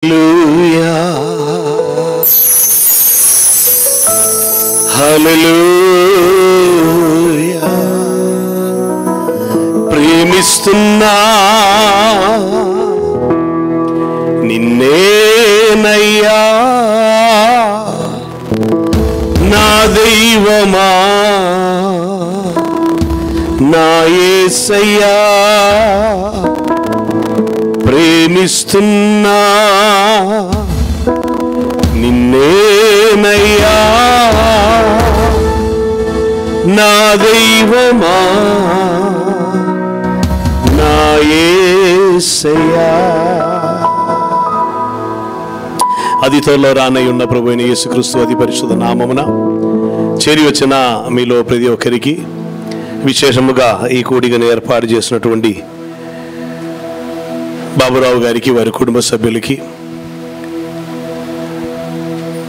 హల్లెలూయా ప్రేమిస్తున్నా నిన్నేనయ్యా నా దైవమా నా యేసయ్యా ప్రేమిస్తున్నా నిన్నేనయ్యా నా దైవమా నా యేసయ్యా. అది త్వరలో రానయ్యున్న ప్రభువైన యేసుక్రీస్తు అతి పరిశుద్ధ నామమున చేరి వచ్చిన మీలో ప్రతి ఒక్కరికి, విశేషముగా ఈ కూడికను ఏర్పాటు చేసినటువంటి బాబురావు గారికి, వారి కుటుంబ సభ్యులకి,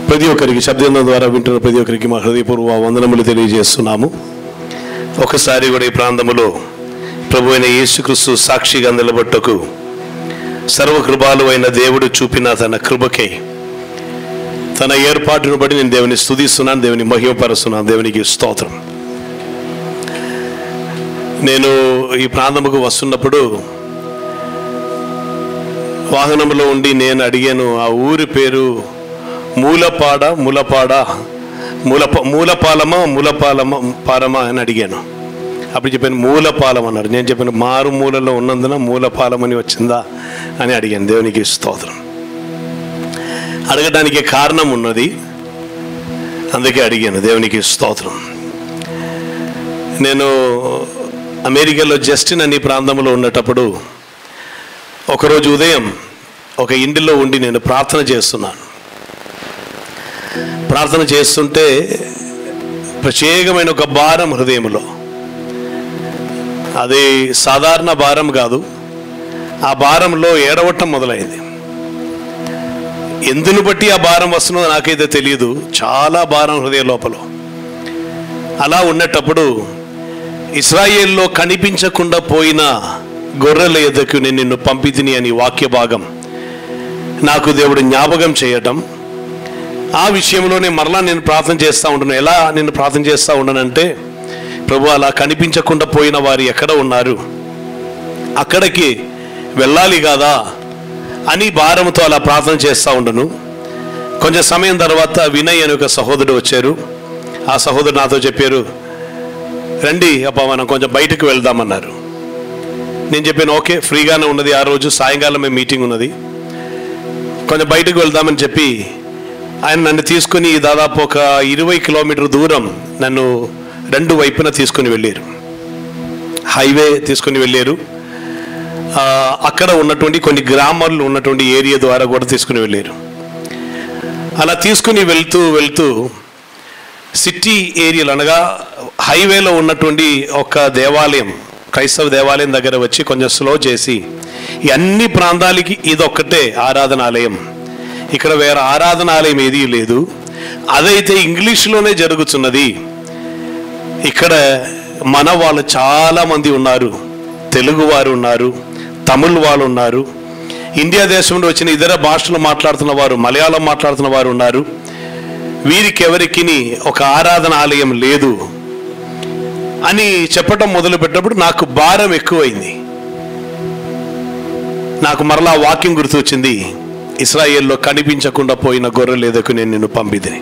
ప్రతి ఒక్కరికి, శబ్దం ద్వారా వింటున్న ప్రతి ఒక్కరికి మా హృదయపూర్వ వందనములు తెలియజేస్తున్నాము. ఒకసారి కూడా ఈ ప్రాంతములో ప్రభువైన యేసుక్రీస్తు సాక్షిగా నిలబట్టుకు సర్వకృపాలు అయిన దేవుడు చూపిన తన కృపకై, తన ఏర్పాటును బట్టి నేను దేవుని స్తుతిస్తున్నాను, దేవుని మహిమపరుస్తున్నాను. దేవునికి స్తోత్రం. నేను ఈ ప్రాంతముకు వస్తున్నప్పుడు వాహనంలో ఉండి నేను అడిగాను, ఆ ఊరి పేరు మూలపాలమా అని అడిగాను. అప్పుడు చెప్పాను మూలపాలెం అన్నారు. నేను చెప్పాను మారుమూలలో ఉన్నందున మూలపాలెం అని వచ్చిందా అని అడిగాను. దేవునికి స్తోత్రం. అడగడానికి కారణం ఉన్నది, అందుకే అడిగాను. దేవునికి స్తోత్రం. నేను అమెరికాలో జస్టిన్ అనే ప్రాంతంలో ఉన్నప్పుడు ఒకరోజు ఉదయం ఒక ఇంటిలో ఉండి నేను ప్రార్థన చేస్తున్నాను. ప్రార్థన చేస్తుంటే ప్రత్యేకమైన ఒక భారం హృదయంలో, అది సాధారణ భారం కాదు. ఆ భారంలో ఏడవటం మొదలైంది. ఎందును బట్టి ఆ భారం వస్తున్నదో నాకైతే తెలియదు. చాలా భారం హృదయ లోపల. అలా ఉన్నప్పుడు ఇశ్రాయేల్లో కనిపించకుండా పోయిన గొర్రెల ఎద్దకు నేను నిన్ను పంపితిని అని వాక్య భాగం నాకు దేవుడు జ్ఞాపకం చేయటం, ఆ విషయంలోనే మరలా నేను ప్రార్థన చేస్తూ ఉంటాను. ఎలా నేను ప్రార్థన చేస్తూ ఉన్నానంటే, ప్రభు అలా కనిపించకుండా పోయిన వారు ఎక్కడ ఉన్నారు, అక్కడికి వెళ్ళాలి కదా అని భారంతో అలా ప్రార్థన చేస్తూ ఉండను. కొంచెం సమయం తర్వాత వినయ్ అని ఒక సహోదరుడు వచ్చారు. ఆ సహోదరుడు నాతో చెప్పారు, రండి అప్ప మనం కొంచెం బయటకు వెళ్దామన్నారు. నేను చెప్పాను ఓకే, ఫ్రీగానే ఉన్నది. ఆ రోజు సాయంకాలం మీటింగ్ ఉన్నది, కొంచెం బయటకు వెళ్దామని చెప్పి ఆయన నన్ను తీసుకుని దాదాపు ఒక 20 కిలోమీటర్ దూరం నన్ను రెండు వైపున తీసుకుని వెళ్ళారు. హైవే తీసుకుని వెళ్ళారు. అక్కడ ఉన్నటువంటి కొన్ని గ్రామాల్లో ఉన్నటువంటి ఏరియా ద్వారా కూడా తీసుకుని వెళ్ళారు. అలా తీసుకుని వెళ్తూ సిటీ ఏరియాలో, అనగా హైవేలో ఉన్నటువంటి ఒక దేవాలయం, క్రైస్తవ దేవాలయం దగ్గర వచ్చి కొంచెం స్లో చేసి, ఈ అన్ని ప్రాంతాలకి ఇదొక్కటే ఆరాధనాలయం, ఇక్కడ వేరే ఆరాధనాలయం ఏదీ లేదు, అదైతే ఇంగ్లీష్లోనే జరుగుతున్నది, ఇక్కడ మన వాళ్ళు చాలామంది ఉన్నారు, తెలుగు వారు ఉన్నారు, తమిళ్ వాళ్ళు ఉన్నారు, ఇండియా దేశంలో వచ్చిన ఇతర భాషలు మాట్లాడుతున్న వారు, మలయాళం మాట్లాడుతున్న వారు ఉన్నారు, వీరికెవరికి ఒక ఆరాధనాలయం లేదు అని చెప్పటం మొదలుపెట్టినప్పుడు నాకు భారం ఎక్కువైంది. నాకు మరలా వాక్యం గుర్తు వచ్చింది, ఇశ్రాయేల్లో కనిపించకుండా పోయిన గొర్రెల ఎద్దకు నేను నిన్ను పంపితిని.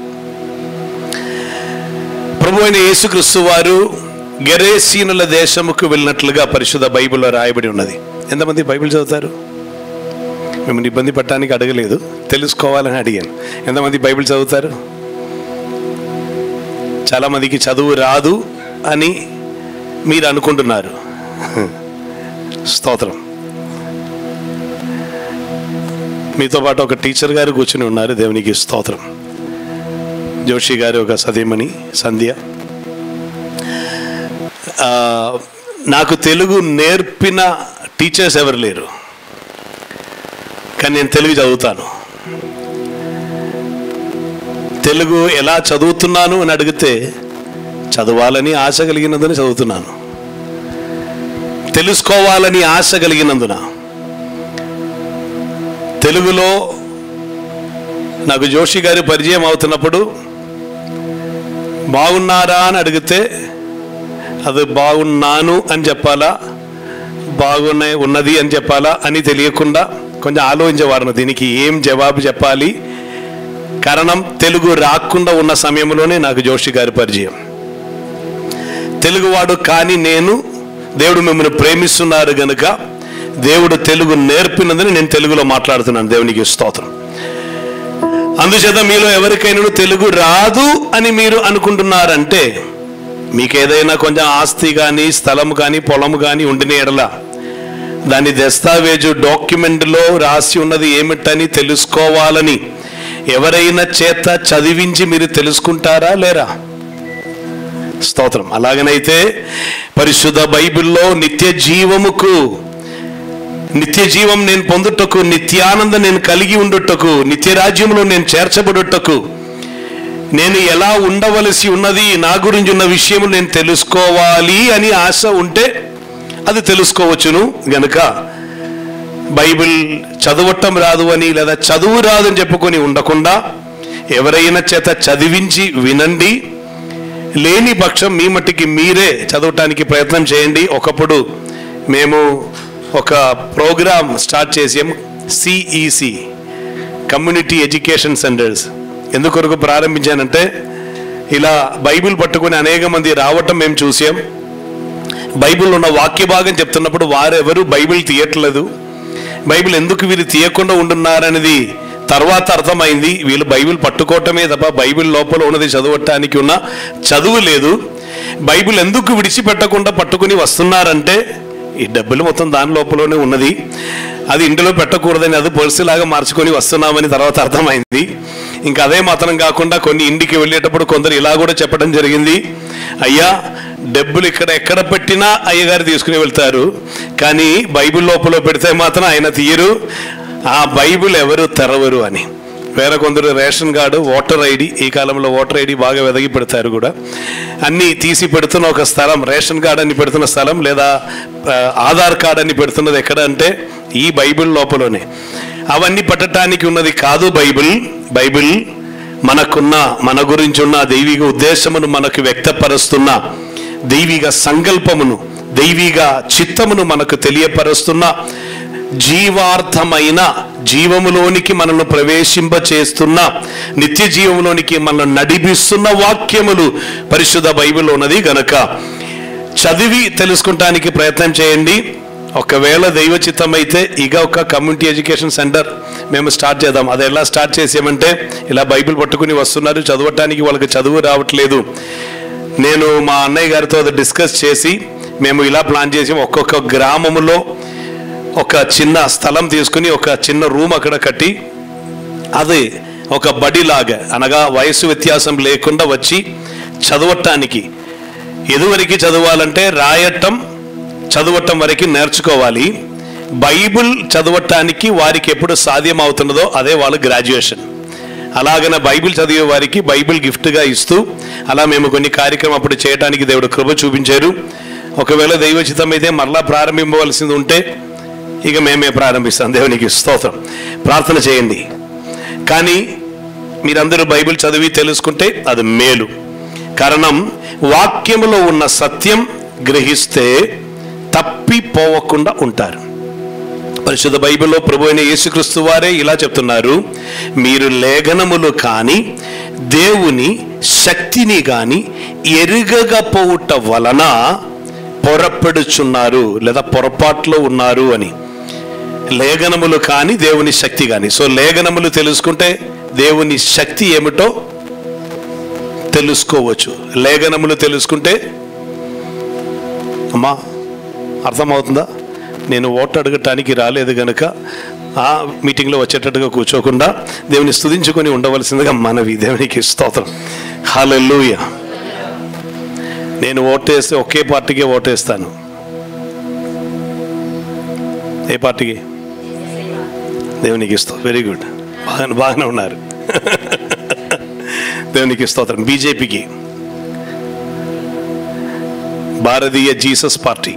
ప్రభువైన యేసుక్రీస్తు వారు గెరేసీనుల దేశముకు వెళ్ళినట్లుగా పరిశుద్ధ బైబిల్లో రాయబడి ఉన్నది. ఎంతమంది బైబిల్ చదువుతారు? మిమ్మల్ని ఇబ్బంది పట్టడానికి అడగలేదు, తెలుసుకోవాలని అడిగాను. ఎంతమంది బైబిల్ చదువుతారు? చాలామందికి చదువు రాదు అని మీరు అనుకుంటున్నారు. స్తోత్రం. మీతో పాటు ఒక టీచర్ గారు కూర్చుని ఉన్నారు. దేవునికి స్తోత్రం. జోషి గారు ఒక సతీమణి సంధ్య. నాకు తెలుగు నేర్పిన టీచర్స్ ఎవరు లేరు, కానీ నేను తెలుగు చదువుతాను. తెలుగు ఎలా చదువుతున్నాను అని అడిగితే చదవాలని ఆశ కలిగినందున చదువుతున్నాను, తెలుసుకోవాలని ఆశ కలిగినందున. తెలుగులో నాకు జోషి గారి పరిచయం అవుతున్నప్పుడు బాగున్నారా అని అడిగితే అది బాగున్నాను అని చెప్పాలా, ఉన్నది అని చెప్పాలా అని తెలియకుండా కొంచెం ఆలోచించేవారు. దీనికి ఏం జవాబు చెప్పాలి? కారణం తెలుగు రాకుండా ఉన్న సమయంలోనే నాకు జోషి గారి పరిచయం. తెలుగువాడు కానీ నేను, దేవుడు మిమ్మల్ని ప్రేమిస్తున్నారు గనుక దేవుడు తెలుగు నేర్పినందుని నేను తెలుగులో మాట్లాడుతున్నాను. దేవునికి స్తోత్రం. అందుచేత మీలో ఎవరికైనా తెలుగు రాదు అని మీరు అనుకుంటున్నారంటే, మీకు ఏదైనా కొంచెం ఆస్తి కానీ స్థలం కానీ పొలం కానీ ఉండిన ఎడల దాని దస్తావేజు డాక్యుమెంట్లో రాసి ఉన్నది ఏమిటని తెలుసుకోవాలని ఎవరైనా చేత చదివించి మీరు తెలుసుకుంటారా లేరా? స్తోత్రం. అలాగనైతే పరిశుద్ధ బైబిల్లో నిత్య జీవం నేను పొందుటకు, నిత్యానందం నేను కలిగి ఉండుటకు, నిత్య రాజ్యంలో నేను చేర్చబడుటకు, నేను ఎలా ఉండవలసి ఉన్నది, నా గురించి ఉన్న విషయం నేను తెలుసుకోవాలి అని ఆశ ఉంటే అది తెలుసుకోవచ్చును. గనుక బైబిల్ చదవటం రాదు అని లేదా చదువు రాదు అని చెప్పుకొని ఉండకుండా ఎవరైనా చేత చదివించి వినండి. లేని పక్షం మీ మట్టికి మీరే చదవటానికి ప్రయత్నం చేయండి. ఒకప్పుడు మేము ఒక ప్రోగ్రాం స్టార్ట్ చేసాం, సిఈసి, కమ్యూనిటీ ఎడ్యుకేషన్ సెంటర్స్. ఎందుకొరకు ప్రారంభించానంటే, ఇలా బైబిల్ పట్టుకుని అనేక మంది రావటం మేము చూసాం. బైబిల్ ఉన్న వాక్య భాగం చెప్తున్నప్పుడు వారెవరు బైబిల్ తీయట్లేదు. బైబిల్ ఎందుకు వీళ్ళు తీయకుండా ఉంటున్నారనేది తర్వాత అర్థమైంది. వీళ్ళు బైబిల్ పట్టుకోవటమే తప్ప బైబిల్ లోపల ఉన్నది చదవటానికి ఉన్న చదువు లేదు. బైబిల్ ఎందుకు విడిచిపెట్టకుండా పట్టుకుని వస్తున్నారంటే, ఈ డబ్బులు మొత్తం దాని లోపలనే ఉన్నది, అది ఇంటిలో పెట్టకూడదని అది పొలిసిలాగా మార్చుకొని వస్తున్నామని తర్వాత అర్థమైంది. ఇంకా అదే మాత్రం కాకుండా కొన్ని ఇంటికి వెళ్ళేటప్పుడు కొందరు ఇలా కూడా చెప్పడం జరిగింది, అయ్యా డబ్బులు ఎక్కడ పెట్టినా అయ్యగారు తీసుకుని వెళ్తారు, కానీ బైబిల్ లోపల పెడితే మాత్రం ఆయన తీయరు, ఆ బైబిల్ ఎవరు తెరవరు అని. వేరే కొందరు రేషన్ కార్డు, ఓటర్ ఐడి, ఈ కాలంలో ఓటర్ ఐడి బాగా వెదగి పెడతారు కూడా, అన్నీ తీసి పెడుతున్న ఒక స్థలం, రేషన్ కార్డు అని పెడుతున్న స్థలం లేదా ఆధార్ కార్డు అని పెడుతున్నది ఎక్కడ అంటే ఈ బైబిల్ లోపలనే. అవన్నీ పట్టడానికి ఉన్నది కాదు బైబిల్. బైబిల్ మన గురించి ఉన్న దైవిక ఉద్దేశమును మనకు వ్యక్తపరుస్తున్న, దైవిక సంకల్పమును, దైవిక చిత్తమును మనకు తెలియపరుస్తున్న, జీవార్థమైన జీవములోనికి మనల్ని ప్రవేశింపచేస్తున్న, నిత్య జీవములోనికి మనల్ని నడిపిస్తున్న వాక్యములు పరిశుద్ధ బైబిల్లో ఉన్నది గనక చదివి తెలుసుకుంటానికి ప్రయత్నం చేయండి. ఒకవేళ దైవ చిత్తం అయితే ఇక ఒక కమ్యూనిటీ ఎడ్యుకేషన్ సెంటర్ మేము స్టార్ట్ చేద్దాం. అది ఎలా స్టార్ట్ చేసామంటే, ఇలా బైబిల్ పట్టుకుని వస్తున్నారు, చదవటానికి వాళ్ళకి చదువు రావట్లేదు. నేను మా అన్నయ్య గారితో అది డిస్కస్ చేసి మేము ఇలా ప్లాన్ చేసి ఒక్కొక్క గ్రామంలో ఒక చిన్న స్థలం తీసుకుని ఒక చిన్న రూమ్ అక్కడ కట్టి అది ఒక బడిలాగా, అనగా వయసు వ్యత్యాసం లేకుండా వచ్చి చదవటానికి, ఎదువరికి చదవాలంటే రాయటం చదవటం వరకు నేర్చుకోవాలి. బైబిల్ చదవటానికి వారికి ఎప్పుడు సాధ్యం అవుతున్నదో అదే వాళ్ళు గ్రాడ్యుయేషన్. అలాగనే బైబిల్ చదివే వారికి బైబిల్ గిఫ్ట్గా ఇస్తూ అలా మేము కొన్ని కార్యక్రమం అప్పుడు చేయడానికి దేవుడు కృప చూపించారు. ఒకవేళ దైవచితం అయితే మరలా ప్రారంభించవలసింది ఉంటే ఇక మేమే ప్రారంభిస్తాం. దేవునికి స్తోత్రం. ప్రార్థన చేయండి. కానీ మీరందరూ బైబిల్ చదివి తెలుసుకుంటే అది మేలు. కారణం వాక్యములో ఉన్న సత్యం గ్రహిస్తే తప్పిపోవకుండా ఉంటారు. పరిశుద్ధ బైబిల్లో ప్రభు అయిన యేసుక్రీస్తు వారే ఇలా చెప్తున్నారు, మీరు లేఖనములు కానీ దేవుని శక్తిని కానీ ఎరుగకపోవుట వలన పొరపెడుచున్నారు లేదా పొరపాట్లో ఉన్నారు అని. లేఖనములు కానీ దేవుని శక్తి కానీ. సో లేఖనములు తెలుసుకుంటే దేవుని శక్తి ఏమిటో తెలుసుకోవచ్చు. లేఖనములు తెలుసుకుంటే, అమ్మా అర్థమవుతుందా? నేను ఓటు అడగటానికి రాలేదు కనుక ఆ మీటింగ్లో వచ్చేటట్టుగా కూర్చోకుండా దేవుని స్తుతించుకొని ఉండవలసిందిగా మనవి. దేవునికి స్తోత్రం. హల్లెలూయా. నేను ఓటేస్తే ఒకే పార్టీకే ఓటేస్తాను. ఏ పార్టీకి? దేవునికి స్తోత్రం. వెరీ గుడ్, బాగానే ఉన్నారు. దేవునికి స్తోత్రం. బీజేపీకి, భారతీయ జీసస్ పార్టీ.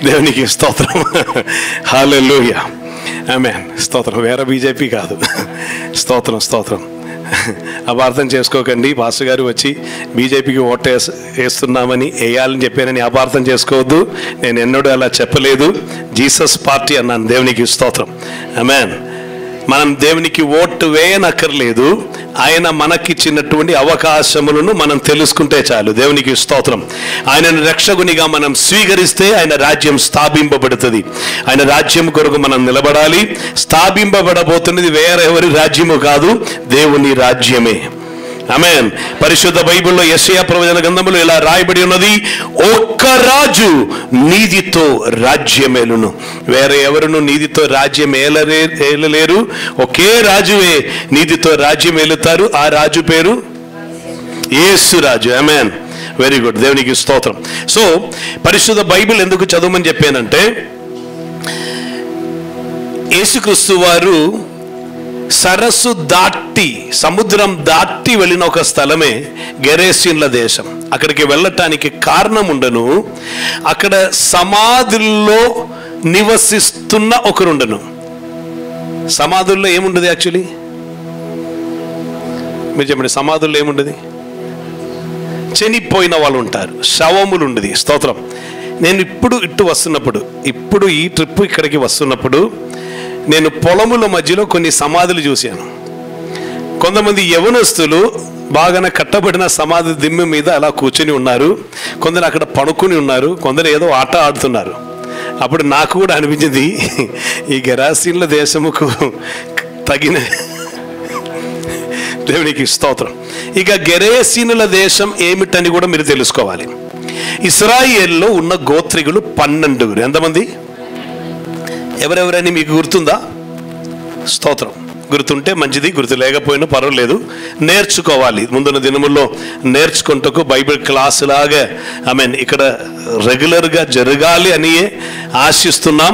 దేవునికి స్తోత్రం. హల్లెలూయా. ఆమేన్. స్తోత్రం. వేరే బీజేపీ కాదు. స్తోత్రం స్తోత్రం. అపార్థం చేసుకోకండి. పాస్టర్ గారు వచ్చి బీజేపీకి ఓటు వేస్తున్నామని వేయాలని చెప్పానని అపార్థం చేసుకోవద్దు. నేను ఎన్నడూ అలా చెప్పలేదు. జీసస్ పార్టీ అన్నాను. దేవునికి స్తోత్రం. ఆమేన్. మనం దేవునికి ఓటు వేయనక్కర్లేదు. ఆయన మనకిచ్చినటువంటి అవకాశములను మనం తెలుసుకుంటే చాలు. దేవునికి స్తోత్రం. ఆయనను రక్షకునిగా మనం స్వీకరిస్తే ఆయన రాజ్యం స్థాపింపబడుతుంది. ఆయన రాజ్యం కొరకు మనం నిలబడాలి. స్థాపింపబడబోతున్నది వేరెవరి రాజ్యము కాదు, దేవుని రాజ్యమే. ఆమేన్. పరిశుద్ధ బైబిల్లో యెషయా ప్రవచన గ్రంథంలో ఇలా రాయబడి ఉన్నది, ఒక్క రాజు నీతితో రాజ్యమేలును. వేరే ఎవరును నీతితో రాజ్యం ఏలలేరు. ఒకే రాజువే నీతితో రాజ్యం ఏలుతారు. ఆ రాజు పేరు యేసు రాజు. ఆమేన్. Very good. దేవునికి స్తోత్రం. సో పరిశుద్ధ బైబిల్ ఎందుకు చదవమని చెప్పానంటే, యేసుక్రీస్తు వారు సరస్సు దాటి సముద్రం దాటి వెళ్ళిన ఒక స్థలమే గెరేసీన్ల దేశం. అక్కడికి వెళ్ళటానికి కారణం ఉండను, అక్కడ సమాధుల్లో నివసిస్తున్న ఒకరుండను. సమాధుల్లో ఏముండదు? యాక్చువల్లీ మీరు చెప్పండి, సమాధుల్లో ఏముండదు? చనిపోయిన వాళ్ళు ఉంటారు, శవములు ఉండదు. స్తోత్రం. నేను ఇప్పుడు ఈ ట్రిప్ ఇక్కడికి వస్తున్నప్పుడు నేను పొలముల మధ్యలో కొన్ని సమాధులు చూశాను. కొంతమంది యవనస్తులు బాగానే కట్టబడిన సమాధి దిమ్మె మీద అలా కూర్చొని ఉన్నారు. కొందరు అక్కడ పడుకుని ఉన్నారు. కొందరు ఏదో ఆట ఆడుతున్నారు. అప్పుడు నాకు కూడా అనిపించింది, ఈ గెరాసీన్ల దేశముకు తగిన దేవునికి స్తోత్రం. ఇక గెరేసీనుల దేశం ఏమిటని కూడా మీరు తెలుసుకోవాలి. ఇశ్రాయేల్లో ఉన్న గోత్రికులు 12. ఎంతమంది? ఎవరెవరని మీకు గుర్తుందా? స్తోత్రం. గుర్తుంటే మంచిది, గుర్తు లేకపోయినా పర్వాలేదు. నేర్చుకోవాలి. ముందున్న దినముల్లో నేర్చుకుంటూ బైబిల్ క్లాస్ లాగా ఇక్కడ రెగ్యులర్గా జరగాలి అని ఆశిస్తున్నాం.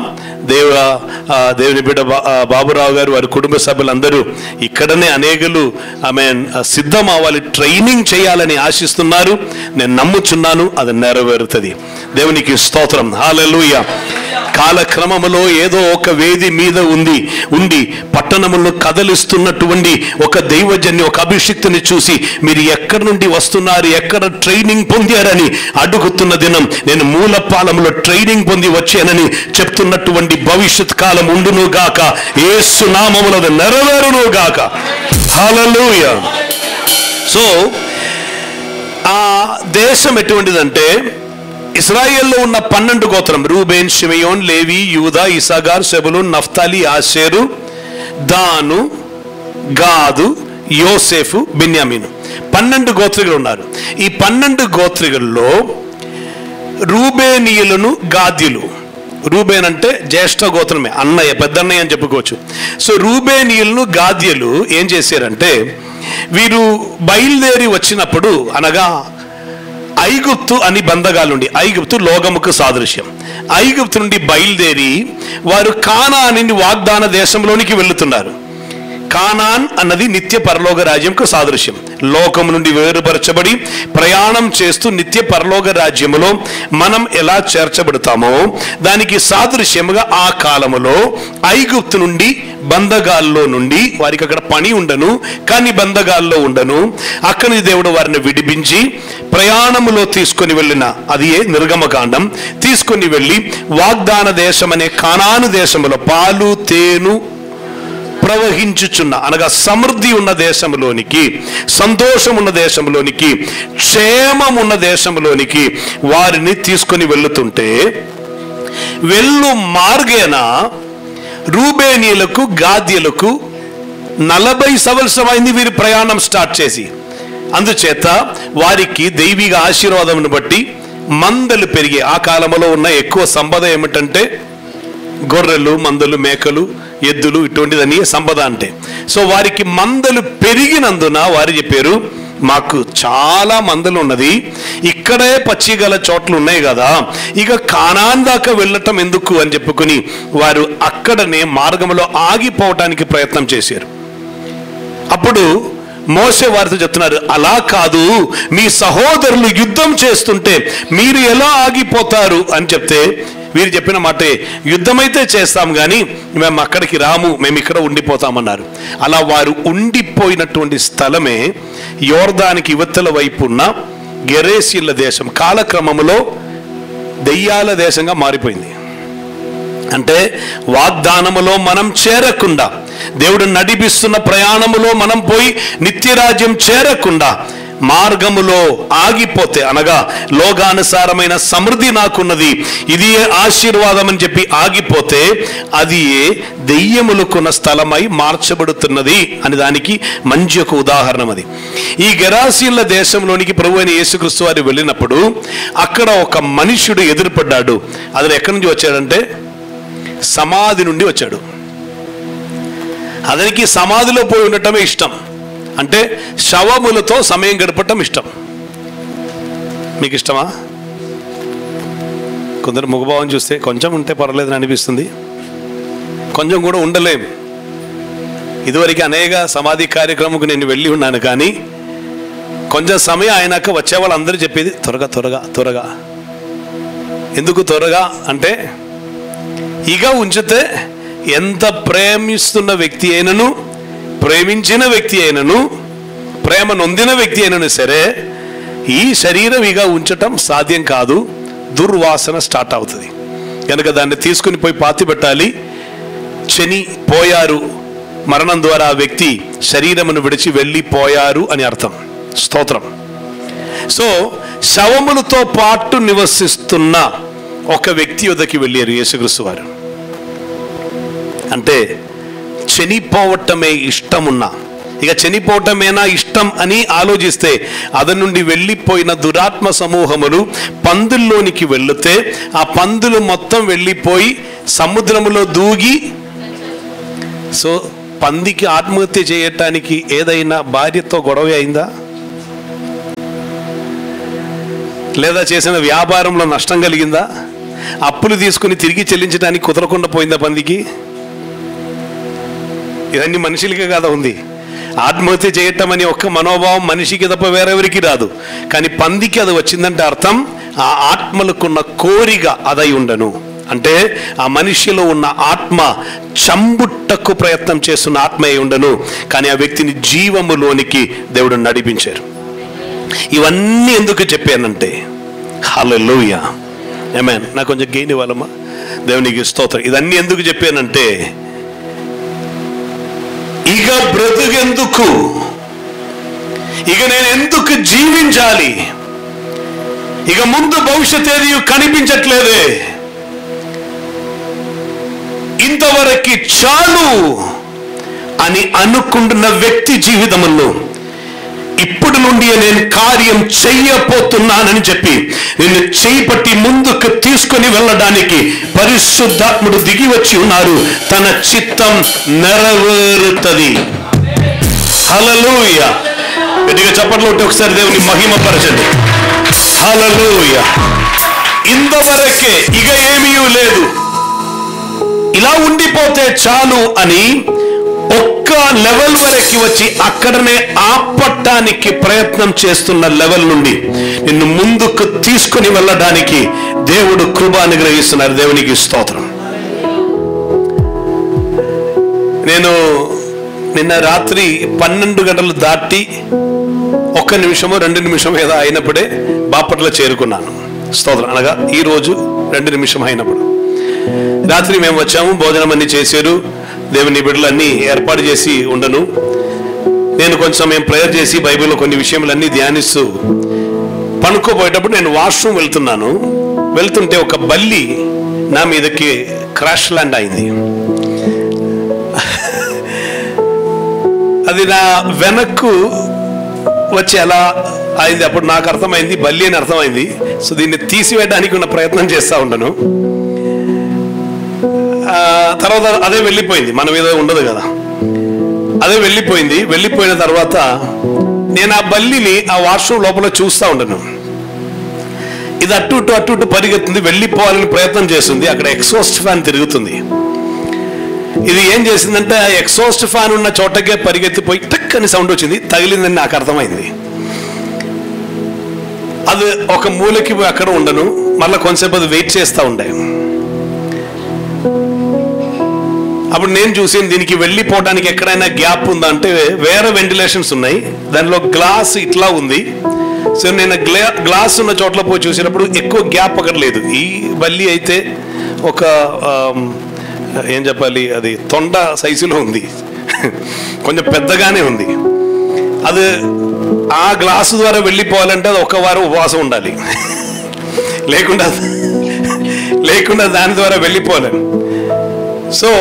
దేవుని బిడ్డ బాబురావు గారు, వారి కుటుంబ సభ్యులందరూ ఇక్కడనే అనేకులు సిద్ధం అవ్వాలి, ట్రైనింగ్ చేయాలని ఆశిస్తున్నారు. నేను నమ్ముచున్నాను, అది నెరవేరుతుంది. దేవునికి స్తోత్రం. హల్లెలూయా. కాలక్రమములో ఏదో ఒక వేది మీద ఉండి పట్టణములను కదలిస్తున్నటువంటి ఒక దైవజన్ని, ఒక అభిషిక్తుని చూసి మీరు ఎక్కడి నుండి వస్తున్నారు, ఎక్కడ ట్రైనింగ్ పొందారని అడుగుతున్న దినం నేను మూలపాలములో ట్రైనింగ్ పొంది వచ్చానని చెప్తున్నటువంటి భవిష్యత్ కాలం ఉండును గాక. యేసు నామములో నెరవేరును గాక. హల్లెలూయా. సో ఆ దేశం ఎటువంటిదంటే, ఇశ్రాయేల్లో ఉన్న 12 గోత్రం, రూబేన్, షిమయోన్, లేవి, యూదా, ఇస్సాకార్, సెబులూన్, నఫ్తాలి, ఆషేరు, దాను, గాదు, యోసేఫు, బెన్యామీను. 12 గోత్రికులు ఉన్నారు. ఈ 12 గోత్రికుల్లో రూబేనీయులను, గాద్యులు. రూబేన్ అంటే జ్యేష్ఠ గోత్రమే, అన్నయ్య, పెద్దన్నయ్య అని చెప్పుకోవచ్చు. సో రూబేనీయులను, గాద్యులు ఏం చేశారంటే, వీరు బయలుదేరి వచ్చినప్పుడు, అనగా ఐగుప్తు అని బంధగాలుండి, ఐగుప్తు లోగముకు సాదృశ్యం. ఐగుప్తు నుండి బయలుదేరి వారు కానాను వాగ్దాన దేశంలోనికి వెళుతున్నారు. కానాన్ అన్నది నిత్య పరలోక రాజ్యంకు సాదృశ్యం. లోకం నుండి వేరుపరచబడి ప్రయాణం చేస్తూ నిత్య పరలోక రాజ్యములో మనం ఎలా చేర్చబడతామో దానికి సాదృశ్యముగా ఆ కాలములో ఐగుప్తు నుండి, బంధగాల్లో నుండి, వారికి అక్కడ పని ఉండను కానీ బంధగాల్లో ఉండను, అక్కడి దేవుడు వారిని విడిపించి ప్రయాణములో తీసుకొని వెళ్ళిన, అది నిర్గమకాండం, తీసుకొని వెళ్ళి వాగ్దాన దేశం అనే కానాను దేశములో పాలు తేను ప్రవహించుచున్న, అనగా సమృద్ధి ఉన్న దేశంలోనికి, సంతోషం ఉన్న దేశంలోనికి, క్షేమం ఉన్న దేశంలోనికి వారిని తీసుకొని వెళుతుంటే, వెళ్ళు మార్గేన రూబేనీయులకు, గాద్యులకు 40 సంవత్సరమైంది వీరి ప్రయాణం స్టార్ట్ చేసి. అందుచేత వారికి దైవిక ఆశీర్వాదమును బట్టి మందలు పెరిగి, ఆ కాలంలో ఉన్న ఎక్కువ సంపద ఏమిటంటే గొర్రెలు, మందలు, మేకలు, ఎద్దులు, ఇటువంటిదని సంపద అంటే. సో వారికి మందలు పెరిగినందున వారు చెప్పారు, మాకు చాలా మందలు ఉన్నది, ఇక్కడే పచ్చిగల చోట్లు ఉన్నాయి కదా, ఇక కానాన్ దాకా వెళ్ళటం ఎందుకు అని చెప్పుకుని వారు అక్కడనే మార్గంలో ఆగిపోవటానికి ప్రయత్నం చేశారు. అప్పుడు మోషే వారితో చెప్తున్నారు, అలా కాదు, మీ సహోదరులు యుద్ధం చేస్తుంటే మీరు ఎలా ఆగిపోతారు అని చెప్తే, వీరు చెప్పిన మాట, యుద్ధమైతే చేస్తాం కానీ మేము అక్కడికి రాము, మేము ఇక్కడ ఉండిపోతామన్నారు. అలా వారు ఉండిపోయినటువంటి స్థలమే యోర్దానికి ఇవతల వైపు ఉన్న గెరేసీల దేశం కాలక్రమంలో దెయ్యాల దేశంగా మారిపోయింది. అంటే వాగ్దానములో మనం చేరకుండా, దేవుడు నడిపిస్తున్న ప్రయాణములో మనం పోయి నిత్యరాజ్యం చేరకుండా మార్గములో ఆగిపోతే, అనగా లోకానుసారమైన సమృద్ధి నాకున్నది, ఇది ఆశీర్వాదం అని చెప్పి ఆగిపోతే, అది దెయ్యములకున్న స్థలమై మార్చబడుతున్నది అని దానికి మంచి ఒక ఉదాహరణ. అది ఈ గెరాసీల దేశంలోనికి ప్రభు అయిన యేసుక్రీస్తు వారు వెళ్ళినప్పుడు అక్కడ ఒక మనుష్యుడు ఎదురుపడ్డాడు. అతను ఎక్కడి నుంచి వచ్చాడంటే సమాధి నుండి వచ్చాడు. అతనికి సమాధిలో పోయి ఉండటమే ఇష్టం, అంటే శవములతో సమయం గడపటం ఇష్టం. మీకు ఇష్టమా? కొందరు ముఖభావం చూస్తే కొంచెం ఉంటే పర్వాలేదని అనిపిస్తుంది, కొంచెం కూడా ఉండలేం. ఇదివరకు అనేక సమాధి కార్యక్రమంకు నేను వెళ్ళి ఉన్నాను, కానీ కొంచెం సమయం అయినాక వచ్చే వాళ్ళందరూ చెప్పేది త్వరగా త్వరగా త్వరగా. ఎందుకు త్వరగా అంటే, ఇక ఉంచితే ఎంత ప్రేమిస్తున్న వ్యక్తి అయినను, ప్రేమించిన వ్యక్తి అయినను, ప్రేమ నొందిన వ్యక్తి అయినను సరే, ఈ శరీరం ఇక ఉంచటం సాధ్యం కాదు, దుర్వాసన స్టార్ట్ అవుతుంది. కనుక దాన్ని తీసుకుని పోయి పాతి పెట్టాలి. చనిపోయారు, మరణం ద్వారా ఆ వ్యక్తి శరీరమును విడిచి వెళ్ళిపోయారు అని అర్థం. స్తోత్రం. సో శవములతో పాటు నివసిస్తున్న ఒక వ్యక్తి వద్దకి వెళ్ళారు యేసుక్రీస్తు వారు. అంటే చనిపోవటమే ఇష్టమున్నా, ఇక చనిపోవటమేనా ఇష్టం అని ఆలోచిస్తే, అతని నుండి వెళ్ళిపోయిన దురాత్మ సమూహములు పందుల్లోనికి వెళితే ఆ పందులు మొత్తం వెళ్ళిపోయి సముద్రములో దూగి, సో పందికి ఆత్మహత్య చేయటానికి ఏదైనా భార్యతో గొడవ అయిందా? లేదా చేసిన వ్యాపారంలో నష్టం కలిగిందా? అప్పులు తీసుకుని తిరిగి చెల్లించడానికి కుదరకుండా పోయిందా పందికి? ఇవన్నీ మనుషులకే కదా ఉంది. ఆత్మహత్య చేయటం అని ఒక్క మనోభావం మనిషికి తప్ప వేరెవరికి రాదు, కానీ పందికి అది వచ్చిందంటే అర్థం ఆ ఆత్మలకున్న కోరిక అదై ఉండను. అంటే ఆ మనిషిలో ఉన్న ఆత్మ చంబుట్టకు ప్రయత్నం చేస్తున్న ఆత్మ అయి ఉండను, కానీ ఆ వ్యక్తిని జీవములోనికి దేవుడు నడిపించారు. ఇవన్నీ ఎందుకు చెప్పానంటే, హల్లెలూయా, ఆమేన్. నాకు కొంచెం గెయిన్ ఇవ్వాలమ్మా, దేవునికి స్తోత్రం. ఇదన్నీ ఎందుకు చెప్పానంటే, ఇక బ్రతుకెందుకు, ఇక నేను ఎందుకు జీవించాలి, ఇక ముందు భవిష్యత్ ఏది కనిపించట్లేదే, ఇంతవరకు చాలు అని అనుకుంటున్న వ్యక్తి జీవితంలో ఇప్పుడు నుండి నేను కార్యం చెయ్యపోతున్నానని చెప్పి నిన్ను చేయి పట్టి ముందుకు తీసుకొని వెళ్ళడానికి పరిశుద్ధాత్ముడు దిగి వచ్చి ఉన్నారు. తన చిత్తం నెరవేరుతుంది. హల్లెలూయా. గట్టిగా చప్పట్లు కొట్టి ఒకసారి దేవుని మహిమపరచండి. హల్లెలూయా. ఇంతవరకే ఇక ఏమీ లేదు, ఇలా ఉండిపోతే చాలు అని ఒక్క లెవెల్ వరకు వచ్చి అక్కడనే ఆపటానికి ప్రయత్నం చేస్తున్న లెవెల్ నుండి నిన్ను ముందుకు తీసుకుని వెళ్ళడానికి దేవుడు కృప అనుగ్రహిస్తున్నారు. దేవునికి స్తోత్రం. నేను నిన్న రాత్రి 12 గంటలు దాటి 1 నిమిషమో 2 నిమిషమో ఏదో అయినప్పుడే బాపట్ల చేరుకున్నాను. స్తోత్రం. అనగా ఈరోజు 2 నిమిషం అయినప్పుడు రాత్రి మేము వచ్చాము. భోజనం అన్ని చేశారు, దేవుని బిడ్డలన్నీ ఏర్పాటు చేసి ఉండను. నేను కొంచెం సమయం ప్రేయర్ చేసి బైబిల్లో కొన్ని విషయములన్నీ ధ్యానిస్తూ పనుకోపోయేటప్పుడు నేను వాష్రూమ్ వెళ్తుంటే ఒక బల్లి నా మీదకి క్రాష్ ల్యాండ్ అయింది. అది నా వెనక్కు వచ్చి ఎలా అయింది, అప్పుడు నాకు అర్థమైంది బల్లి అని అర్థమైంది. సో దీన్ని తీసివేయడానికి ఉన్న ప్రయత్నం చేస్తూ ఉండను. తర్వాత అదే వెళ్ళిపోయింది, మనం ఏదో ఉండదు కదా, అదే వెళ్ళిపోయింది. వెళ్ళిపోయిన తర్వాత నేను ఆ బల్లిని ఆ వాష్రూమ్ లోపల చూస్తూ ఉండను. ఇది అటు ఇటు పరిగెత్తుంది, వెళ్ళిపోవాలని ప్రయత్నం చేస్తుంది. అక్కడ ఎగ్జాస్ట్ ఫ్యాన్ తిరుగుతుంది. ఇది ఏం చేసిందంటే ఆ ఎగ్జాస్ట్ ఫ్యాన్ ఉన్న చోటకే పరిగెత్తిపోయి టక్ అని సౌండ్ వచ్చింది, తగిలిందని నాకు అర్థమైంది. అది ఒక మూలకి పోయి అక్కడ ఉండను, మళ్ళీ కొంతసేపు అది వెయిట్ చేస్తూ ఉండే. అప్పుడు నేను చూసాను, దీనికి వెళ్ళిపోవడానికి ఎక్కడైనా గ్యాప్ ఉందా అంటే వేరే వెంటిలేషన్స్ ఉన్నాయి, దానిలో గ్లాస్ ఇట్లా ఉంది. సో నేను గ్లాస్ ఉన్న చోట్ల పోయి చూసినప్పుడు ఎక్కువ గ్యాప్ అక్కడ లేదు. ఈ బల్లి అయితే ఒక ఏం చెప్పాలి, అది తొండ సైజులో ఉంది, కొంచెం పెద్దగానే ఉంది. అది ఆ గ్లాసు ద్వారా వెళ్ళిపోవాలంటే అది ఒక వారం ఉపవాసం ఉండాలి, లేకుండా దాని ద్వారా వెళ్ళిపోలేను. సో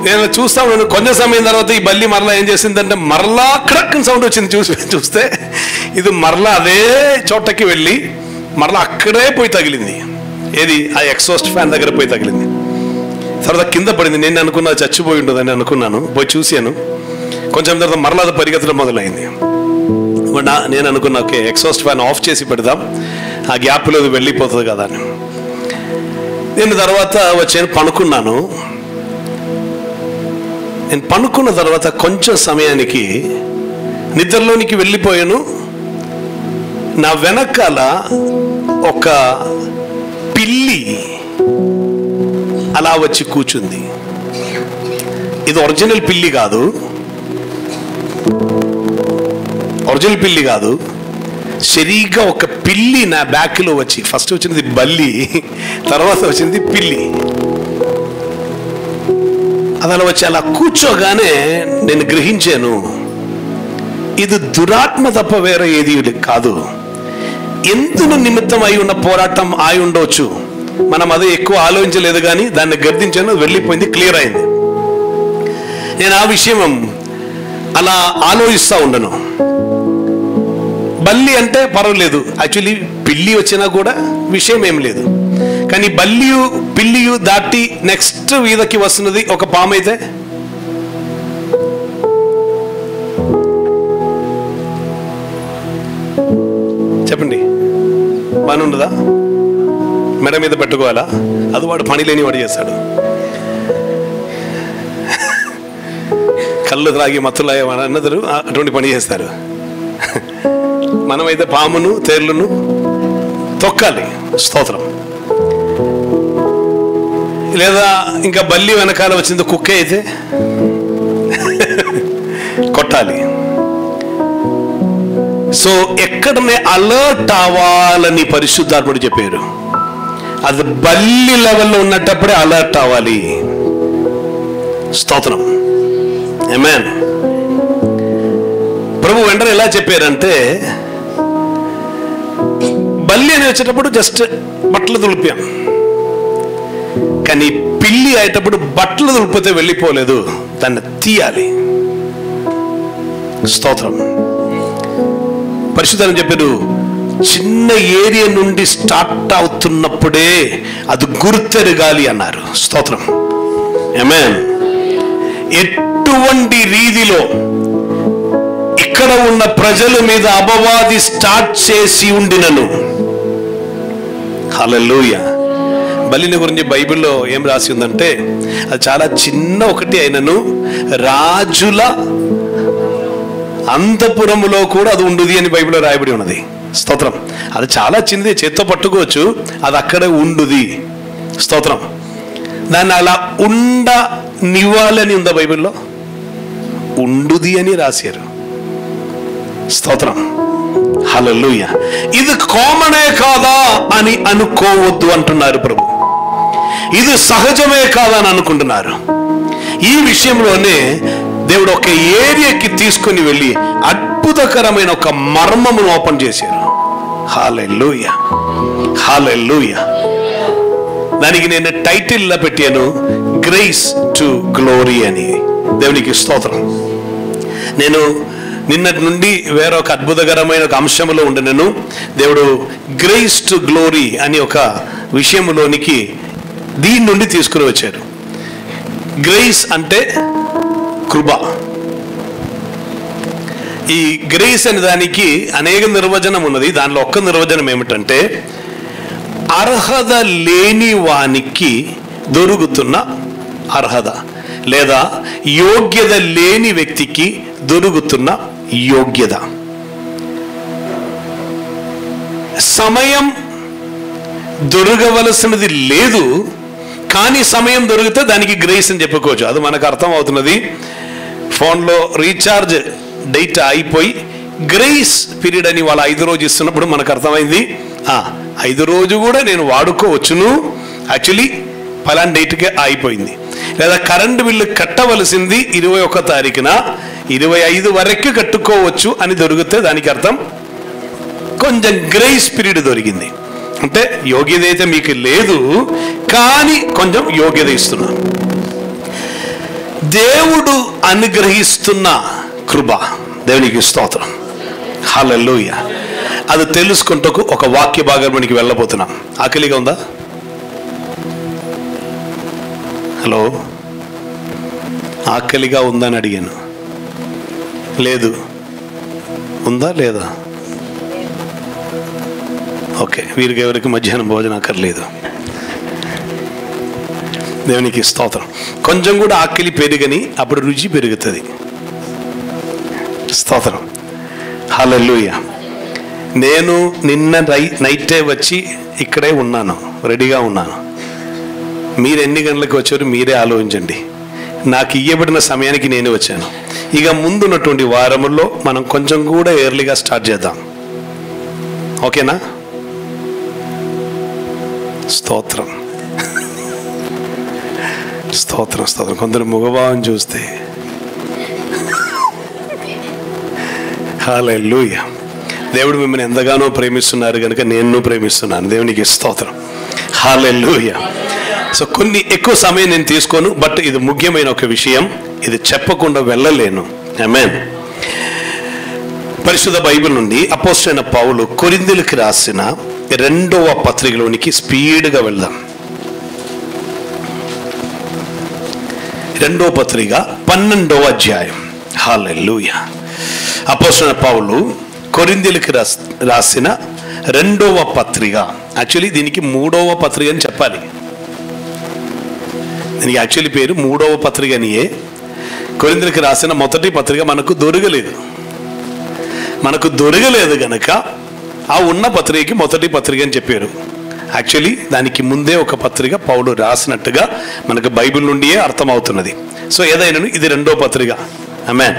నేను చూస్తా ఉన్నాను. కొంచెం సమయం తర్వాత ఈ బల్లి మరలా ఏం చేసిందంటే మరలా క్రక్కని సౌండ్ వచ్చింది. చూస్తే ఇది మరలా అదే చోటకి వెళ్ళి మరలా అక్కడే పోయి తగిలింది. ఏది, ఆ ఎగ్జాస్ట్ ఫ్యాన్ దగ్గర పోయి తగిలింది. తర్వాత కింద పడింది. నేను అనుకున్నా చచ్చిపోయి ఉంటుందని అనుకున్నాను. పోయి చూశాను. కొంచెం తర్వాత మరలా అది పరిగెత్తడం మొదలైంది. నేను అనుకున్నా, ఓకే ఎగ్జాస్ట్ ఫ్యాన్ ఆఫ్ చేసి పెడదాం, ఆ గ్యాప్లో వెళ్ళిపోతుంది కదా అని. నేను తర్వాత వచ్చాను, పనుకున్నాను. నేను పనుకున్న తర్వాత కొంచెం సమయానికి నిద్రలోనికి వెళ్ళిపోయాను. నా వెనకాల ఒక పిల్లి అలా వచ్చి కూర్చుంది. ఇది ఒరిజినల్ పిల్లి కాదు, సరిగ్గా ఒక పిల్లి నా బ్యాక్లో వచ్చి, ఫస్ట్ వచ్చింది బల్లి, తర్వాత వచ్చింది పిల్లి. అది అలా వచ్చి అలా కూర్చోగానే నేను గ్రహించాను, ఇది దురాత్మ తప్ప వేరే ఏది కాదు. ఎందుకు నిమిత్తం అయి ఉన్న పోరాటం అయి ఉండవచ్చు, మనం అదే ఎక్కువ ఆలోచించలేదు. కానీ దాన్ని గర్దించాను, వెళ్ళిపోయింది, క్లియర్ అయింది. నేను ఆ విషయం అలా ఆలోచిస్తూ ఉండను. బల్లి అంటే పర్వాలేదు, యాక్చువల్లీ పిల్లి వచ్చినా కూడా విషయం ఏం లేదు. కానీ పిల్లియు దాటి నెక్స్ట్ వీధకి వస్తున్నది ఒక పాము అయితే చెప్పండి, పని ఉండదా? మెడ మీద పెట్టుకోవాలా? అది వాడు పని లేని వాడు చేస్తాడు. కళ్ళు త్రాగి మత్తులు అన్నదరు అటువంటి పని చేస్తారు. మనమైతే పామును తేళ్లను తొక్కాలి, స్తోత్రం. లేదా ఇంకా బల్లి వెనకాల వచ్చింది కుక్క అయితే కొట్టాలి. సో ఎక్కడనే అలర్ట్ అవ్వాలని పరిశుద్ధాత్ముడు చెప్పారు. అది బల్లి లెవెల్లో ఉన్నప్పుడే అలర్ట్ అవ్వాలి, స్తోత్రం. ఆమేన్. ప్రభు వెంటనే ఎలా చెప్పారంటే, బల్లి అని వచ్చేటప్పుడు జస్ట్ బట్టలు దులిపాం, కానీ పిల్లి అయ్యేటప్పుడు బట్టలు దులిపితే వెళ్ళిపోలేదు, దాన్ని తీయాలి, స్తోత్రం. పరిశుద్ధం చెప్పారు, చిన్న ఏరియా నుండి స్టార్ట్ అవుతున్నప్పుడే అది గుర్తెరగాలి అన్నారు, స్తోత్రం. ఆమేన్. ఎటువంటి రీతిలో ఇక్కడ ఉన్న ప్రజల మీద అపవాది స్టార్ట్ చేసి ఉండినను, హల్లెలూయా. బలిని గురించి బైబిల్లో ఏం రాసి ఉందంటే, అది చాలా చిన్న ఒకటి అయినను రాజుల అంతఃపురములో కూడా అది ఉండుది అని బైబిల్లో రాయబడి ఉన్నది, స్తోత్రం. అది చాలా చిన్నది, చేత్తో పట్టుకోవచ్చు, అది అక్కడే ఉండుది, స్తోత్రం. దాన్ని అలా ఉండనివ్వాలని ఉందా బైబిల్లో? ఉండుది అని రాశారు, స్తోత్రం, హల్లెలూయా. ఇది కామనే కాదా అని అనుకోవద్దు అంటున్నారు ప్రభు. ఇది సహజమే కాదా అని అనుకుంటున్నారు. ఈ విషయంలోనే దేవుడు ఒక ఏరియాకి తీసుకుని వెళ్ళి అద్భుతకరమైన ఒక మర్మమును ఓపెన్ చేశారు. హల్లెలూయా, హల్లెలూయా. దానికి నేను టైటిల్ పెట్టాను, గ్రేస్ టు గ్లోరీ అని. దేవునికి స్తోత్రం. నేను నిన్నటి నుండి వేరొక అద్భుతకరమైన ఒక అంశంలో ఉండినను, దేవుడు గ్రేస్ టు గ్లోరీ అని ఒక విషయంలోనికి దీని నుండి తీసుకుని వచ్చారు. గ్రేస్ అంటే కృప. ఈ గ్రేస్ అనే దానికి అనేక నిర్వచనం ఉన్నది. దానిలో ఒక్క నిర్వచనం ఏమిటంటే, అర్హత లేని వానికి దొరుకుతున్న అర్హత, లేదా యోగ్యత లేని వ్యక్తికి దొరుకుతున్న యోగ్యత. సమయం దొరకవలసినది లేదు, కానీ సమయం దొరికితే దానికి గ్రేస్ అని చెప్పుకోవచ్చు. అది మనకు అర్థం అవుతున్నది. ఫోన్లో రీఛార్జ్ డేటా అయిపోయి గ్రేస్ పీరియడ్ అని వాళ్ళు 5 రోజు ఇస్తున్నప్పుడు మనకు అర్థమైంది 5 రోజు కూడా నేను వాడుకోవచ్చును, యాక్చువల్లీ పలానా డేట్కే అయిపోయింది. లేదా కరెంటు బిల్లు కట్టవలసింది 21వ తారీఖున 25 వరకు కట్టుకోవచ్చు అని దొరికితే దానికి అర్థం కొంచెం గ్రేస్ పీరియడ్ దొరికింది. అంటే యోగ్యత అయితే మీకు లేదు, కానీ కొంచెం యోగ్యత ఇస్తున్నా. దేవుడు అనుగ్రహిస్తున్న కృప, దేవునికి స్తోత్రం, హల్లెలూయా. అది తెలుసుకుంటూ ఒక వాక్య భాగం మనకి వెళ్ళబోతున్నాం. ఆకలిగా ఉందా? హలో, ఆకలిగా ఉందని అడిగాను. లేదు, ఉందా లేదా? ఓకే, వీరికి ఎవరికి మధ్యాహ్నం భోజనం అక్కర్లేదు. దేవునికి స్తోత్రం. కొంచెం కూడా ఆకలి పెరుగని అప్పుడు రుచి పెరుగుతుంది. స్తోత్రం, హల్లెలూయా. నేను నిన్న నైటే వచ్చి ఇక్కడే ఉన్నాను, రెడీగా ఉన్నాను. మీరు ఎన్ని గంటలకు వచ్చారు మీరే ఆలోచించండి. నాకు ఇవ్వబడిన సమయానికి నేను వచ్చాను. ఇక ముందున్నటువంటి వారముల్లో మనం కొంచెం కూడా ఎర్లీగా స్టార్ట్ చేద్దాం, ఓకేనా? స్తోత్రం, స్తోత్రం, స్తోత్రం. కొందరు మగభావం చూస్తే హల్లెలూయా. దేవుడు మిమ్మల్ని ఎంతగానో ప్రేమిస్తున్నారు కనుక నేను ప్రేమిస్తున్నాను. దేవునికి స్తోత్రం, హల్లెలూయా. సో కొన్ని ఎక్కువ సమయం నేను తీసుకోను, బట్ ఇది ముఖ్యమైన ఒక విషయం, ఇది చెప్పకుండా వెళ్ళలేను. ఆమేన్. పరిశుద్ధ బైబిల్ నుండి అపోస్తలుడైన పౌలు కొరింథీయులకు రాసిన 2వ పత్రికలోనికి స్పీడ్గా వెళ్దాం. 2వ పత్రిక 12వ అధ్యాయం. హల్లెలూయా. అపోస్తలుడైన పౌలు కొరింథీయులకు రాసిన 2వ పత్రిక, యాక్చువల్లీ దీనికి 3వ పత్రిక అని చెప్పాలి. దీనికి యాక్చువల్లీ పేరు 3వ పత్రిక అనియే. కొరింథీయులకు రాసిన మొదటి పత్రిక మనకు దొరకలేదు గనక ఆ ఉన్న పత్రికకి మొదటి పత్రిక అని చెప్పారు. యాక్చువల్లీ దానికి ముందే ఒక పత్రిక పౌలు రాసినట్టుగా మనకు బైబిల్ నుండియే అర్థమవుతున్నది. సో ఏదైనా ఇది 2వ పత్రిక. ఆమేన్.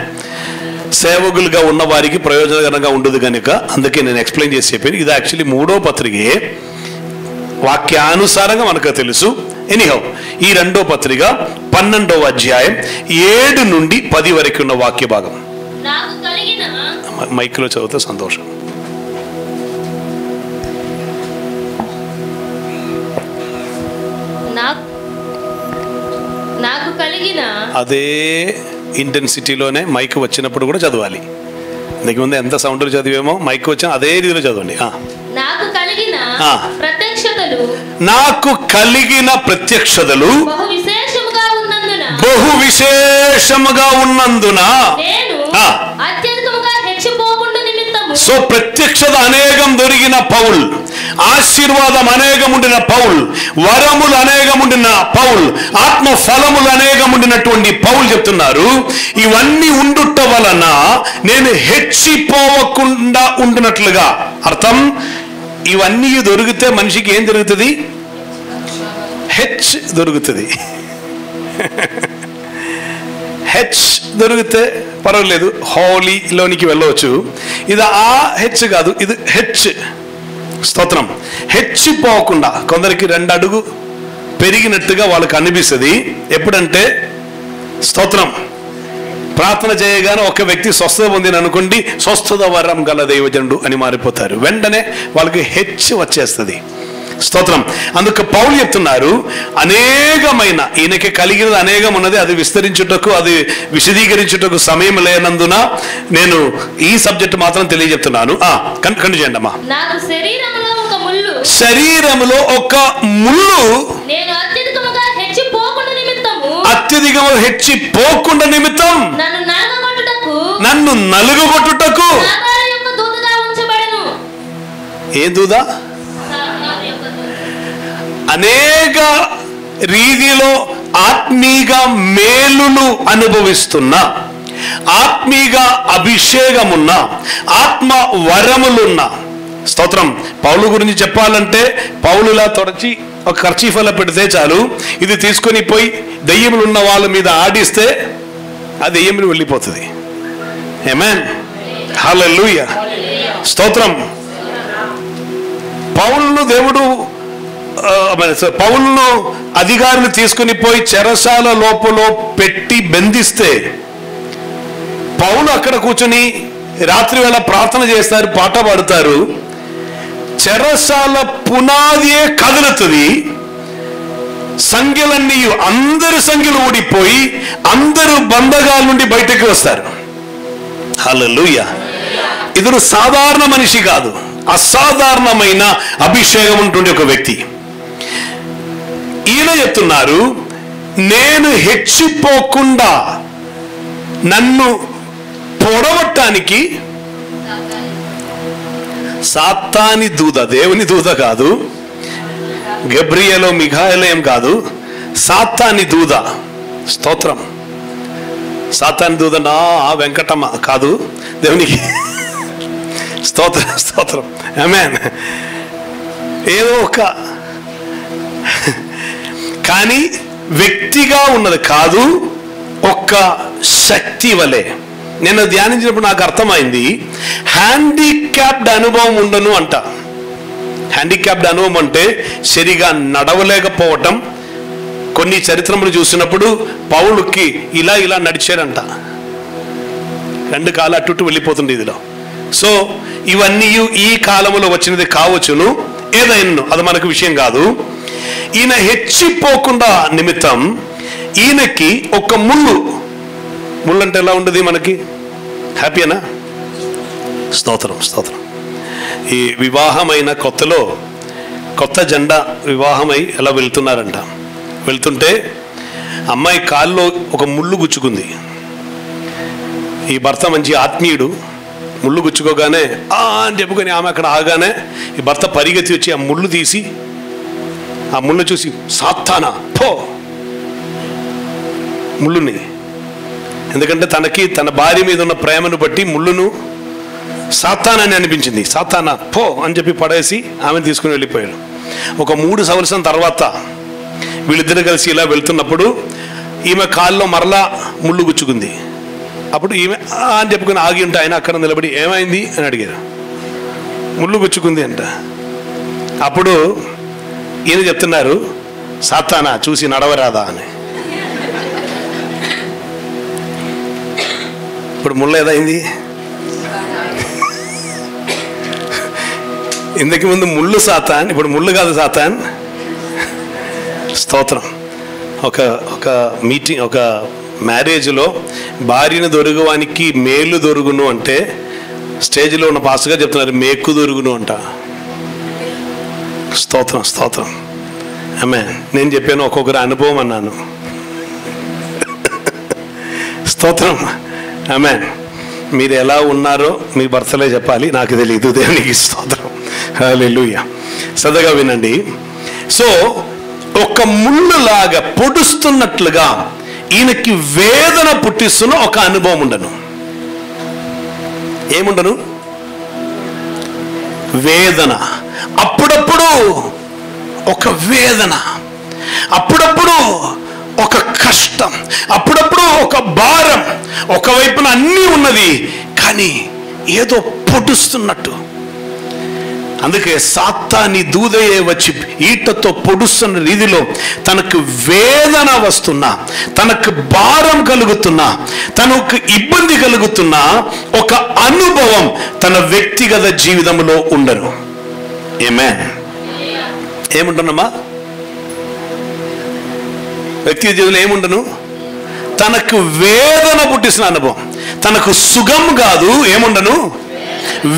సేవకులుగా ఉన్న వారికి ప్రయోజనకరంగా ఉండదు కనుక అందుకే నేను ఎక్స్ప్లెయిన్ చేసి చెప్పాను. ఇది యాక్చువల్లీ 3వ పత్రికే, వాక్యానుసారంగా మనకు తెలుసు. ఎనీహౌ, ఈ 2వ పత్రిక 12వ అధ్యాయం 7 నుండి 10 వరకు ఉన్న వాక్య భాగం మైక్లో చదివితే సంతోషం. నాకు కలిగిన అదే ఇంటెన్సిటీలోనే మైక్ వచ్చినప్పుడు కూడా చదవాలి. నీకు ముందు ఎంత సౌండ్లు చదివేమో మైక్ వచ్చిన అదే రీతిలో చదవండి. నాకు కలిగిన ప్రత్యక్షతలు బహు విశేషముగా ఉన్నందున సో ప్రత్యక్షత అనేకం దొరికిన పౌల్, ఆశీర్వాదం అనేకం ఉండిన పౌల్, వరములు అనేకం ఉండిన పౌల్, ఆత్మ ఫలములు అనేకం ఉండినటువంటి పౌల్ చెప్తున్నారు, ఇవన్నీ ఉండుట వలన నేను హెచ్చిపోవకుండా ఉండినట్లుగా. అర్థం, ఇవన్నీ దొరికితే మనిషికి ఏం జరుగుతుంది? హెచ్ దొరుకుతుంది. హెచ్ దొరికితే పర్వాలేదు, హోలీలోనికి వెళ్ళవచ్చు. ఇది ఆ హెచ్ కాదు, ఇది హెచ్. స్తోత్రం. హెచ్చిపోకుండా కొందరికి 2 అడుగు పెరిగినట్టుగా వాళ్ళకి అనిపిస్తుంది. ఎప్పుడంటే స్తోత్రం ప్రార్థన చేయగానే ఒక వ్యక్తి స్వస్థత పొందిన అనుకోండి, స్వస్థత వరం గల దైవజనుడు అని మారిపోతారు. వెంటనే వాళ్ళకి హెచ్ వచ్చేస్తుంది. స్తోత్రం. అందుకు పౌలు చెప్తున్నారు, అనేకమైన ఈయనకి కలిగినది అనేకం ఉన్నది, అది విస్తరించుటకు అది విశదీకరించుటకు సమయం లేనందున నేను ఈ సబ్జెక్ట్ మాత్రం తెలియజెప్తున్నాను. కంటిన్యూ చేయండి అమ్మా. శరీరములో ఒక ముళ్ళు అత్యధికముగా హెచ్చిపోకుండా నిమిత్తం నన్ను నలుగుగొట్టుటకు ఏ దూత? అనేక రీతిలో ఆత్మీయ మేలును అనుభవిస్తున్న, ఆత్మీయ అభిషేకమున్న, ఆత్మ వరములున్న. స్తోత్రం. పౌలు గురించి చెప్పాలంటే పౌలులా తొడచి ఒక కర్చీఫలో పెడితే చాలు, ఇది తీసుకొని పోయి దెయ్యములు ఉన్న వాళ్ళ మీద ఆడిస్తే ఆ దెయ్యములు వెళ్ళిపోతుంది. ఆమేన్, హల్లెలూయా, స్తోత్రం. పౌలును దేవుడు పౌలును అధికారులు తీసుకుని పోయి చెరసాల లోపల పెట్టి బంధిస్తే పౌలు అక్కడ కూర్చొని రాత్రి వేళ ప్రార్థన చేస్తారు, పాట పాడుతారు. చెరసాల పునాదియే కదులుతుంది. సంఖ్యలన్నీ అందరు సంఖ్యలు ఊడిపోయి అందరూ బంధకాల నుండి బయటకు వస్తారు. హల్లెలూయా. ఇతడు సాధారణ మనిషి కాదు, అసాధారణమైన అభిషేకం ఉన్నటువంటి ఒక వ్యక్తి. ఈయన చెప్తున్నారు, నేను హెచ్చిపోకుండా నన్ను పొడవటానికి సాతాని దూత, దేవుని దూత కాదు, గబ్రియేలో మిఖాయేలో ఏం కాదు, సాతాని దూత. స్తోత్రం. సాతాని దూత నా వెంకటమ్మ కాదు, దేవునికి స్తోత్రం, స్తోత్రం. ఆమేన్. ఏదో ఒక కానీ వ్యక్తిగా ఉన్నది కాదు, ఒక్క శక్తి వలె. నేను ధ్యానించినప్పుడు నాకు అర్థమైంది, హ్యాండిక్యాప్డ్ అనుభవం ఉండను అంట. హ్యాండిక్యాప్డ్ అనుభవం అంటే సరిగా నడవలేకపోవటం. కొన్ని చరిత్రములు చూసినప్పుడు పౌలుకి ఇలా ఇలా నడిచారంట, 2 కాళ్ళు అటు వెళ్ళిపోతుంది ఇదిలో. సో ఇవన్నీ ఈ కాలంలో వచ్చినది కావచ్చును, ఏదైనా అది మనకు విషయం కాదు. ఈయన హెచ్చిపోకుండా నిమిత్తం ఈయనకి ఒక ముళ్ళు అంటే ఎలా ఉండదు మనకి? హ్యాపీనా? స్తోత్రం, స్తోత్రం. ఈ వివాహమైన కొత్తలో కొత్త జెండా వివాహమై ఎలా వెళ్తున్నారంట. వెళ్తుంటే అమ్మాయి కాల్లో ఒక ముళ్ళు గుచ్చుకుంది. ఈ భర్త మంచి ఆత్మీయుడు, ముళ్ళు గుచ్చుకోగానే అని చెప్పుకొని ఆమె అక్కడ ఆగానే ఈ భర్త పరిగెత్తి వచ్చి ఆ ముళ్ళు తీసి ఆ ముళ్ళు చూసి, సాతానా పో ముళ్ళుని. ఎందుకంటే తనకి తన భార్య మీద ఉన్న ప్రేమను బట్టి ముళ్ళును సాతానని అనిపించింది. సాతానా పో అని చెప్పి పడేసి ఆమెను తీసుకుని వెళ్ళిపోయాడు. ఒక 3 సంవత్సరం తర్వాత వీళ్ళిద్దరు కలిసి ఇలా వెళ్తున్నప్పుడు ఈమె కాల్లో మరలా ముళ్ళు గుచ్చుకుంది. అప్పుడు ఈమె అని చెప్పుకుని ఆగి ఉంటే ఆయన అక్కడ నిలబడి ఏమైంది అని అడిగారు. ముళ్ళు గుచ్చుకుంది అంట. అప్పుడు ఈయన చెప్తున్నారు, సాతానా చూసి నడవరాదా అని. ఇప్పుడు ముళ్ళు ఏదైంది? ఇంతకు ముందు ముళ్ళు సాతాన్, ఇప్పుడు ముళ్ళు కాదు సాతాన్. స్తోత్రం. ఒక మీటింగ్, ఒక మ్యారేజ్లో భార్యను దొరుకువానికి మేలు దొరుగును అంటే స్టేజ్లో ఉన్న పాస్గా చెప్తున్నారు, మేకు దొరుగును అంట. స్తోత్రం, స్తోత్రం. ఆమేన్. నేను చెప్పాను ఒక్కొక్కరి అనుభవం అన్నాను. స్తోత్రం. ఆమేన్. మీరు ఎలా ఉన్నారో మీ భర్తలే చెప్పాలి, నాకు తెలియదు. దేవునికి స్తోత్రం. హల్లెలూయా. శ్రద్ధగా వినండి. సో ఒక ముళ్ళులాగా పొడుస్తున్నట్లుగా ఈయనకి వేదన పుట్టిస్తున్న ఒక అనుభవం ఉండను. ఏముండను? వేదన. అప్పుడప్పుడు ఒక వేదన, అప్పుడప్పుడు ఒక కష్టం, అప్పుడప్పుడు ఒక భారం. ఒకవైపున అన్నీ ఉన్నది కానీ ఏదో పొడుస్తున్నట్టు. అందుకే సాతాని దూదయే వచ్చి ఈటతో పొడుస్తున్న రీతిలో తనకు వేదన వస్తున్నా, తనకు భారం కలుగుతున్నా, తనకు ఇబ్బంది కలుగుతున్నా ఒక అనుభవం తన వ్యక్తిగత జీవితంలో ఉండరు. ఆమేన్. ఏముంటున్నామా? వ్యక్తిగత జీవితంలో ఏముండను? తనకు వేదన పుట్టిస్తున్న అనుభవం. తనకు సుఖం కాదు, ఏముండను?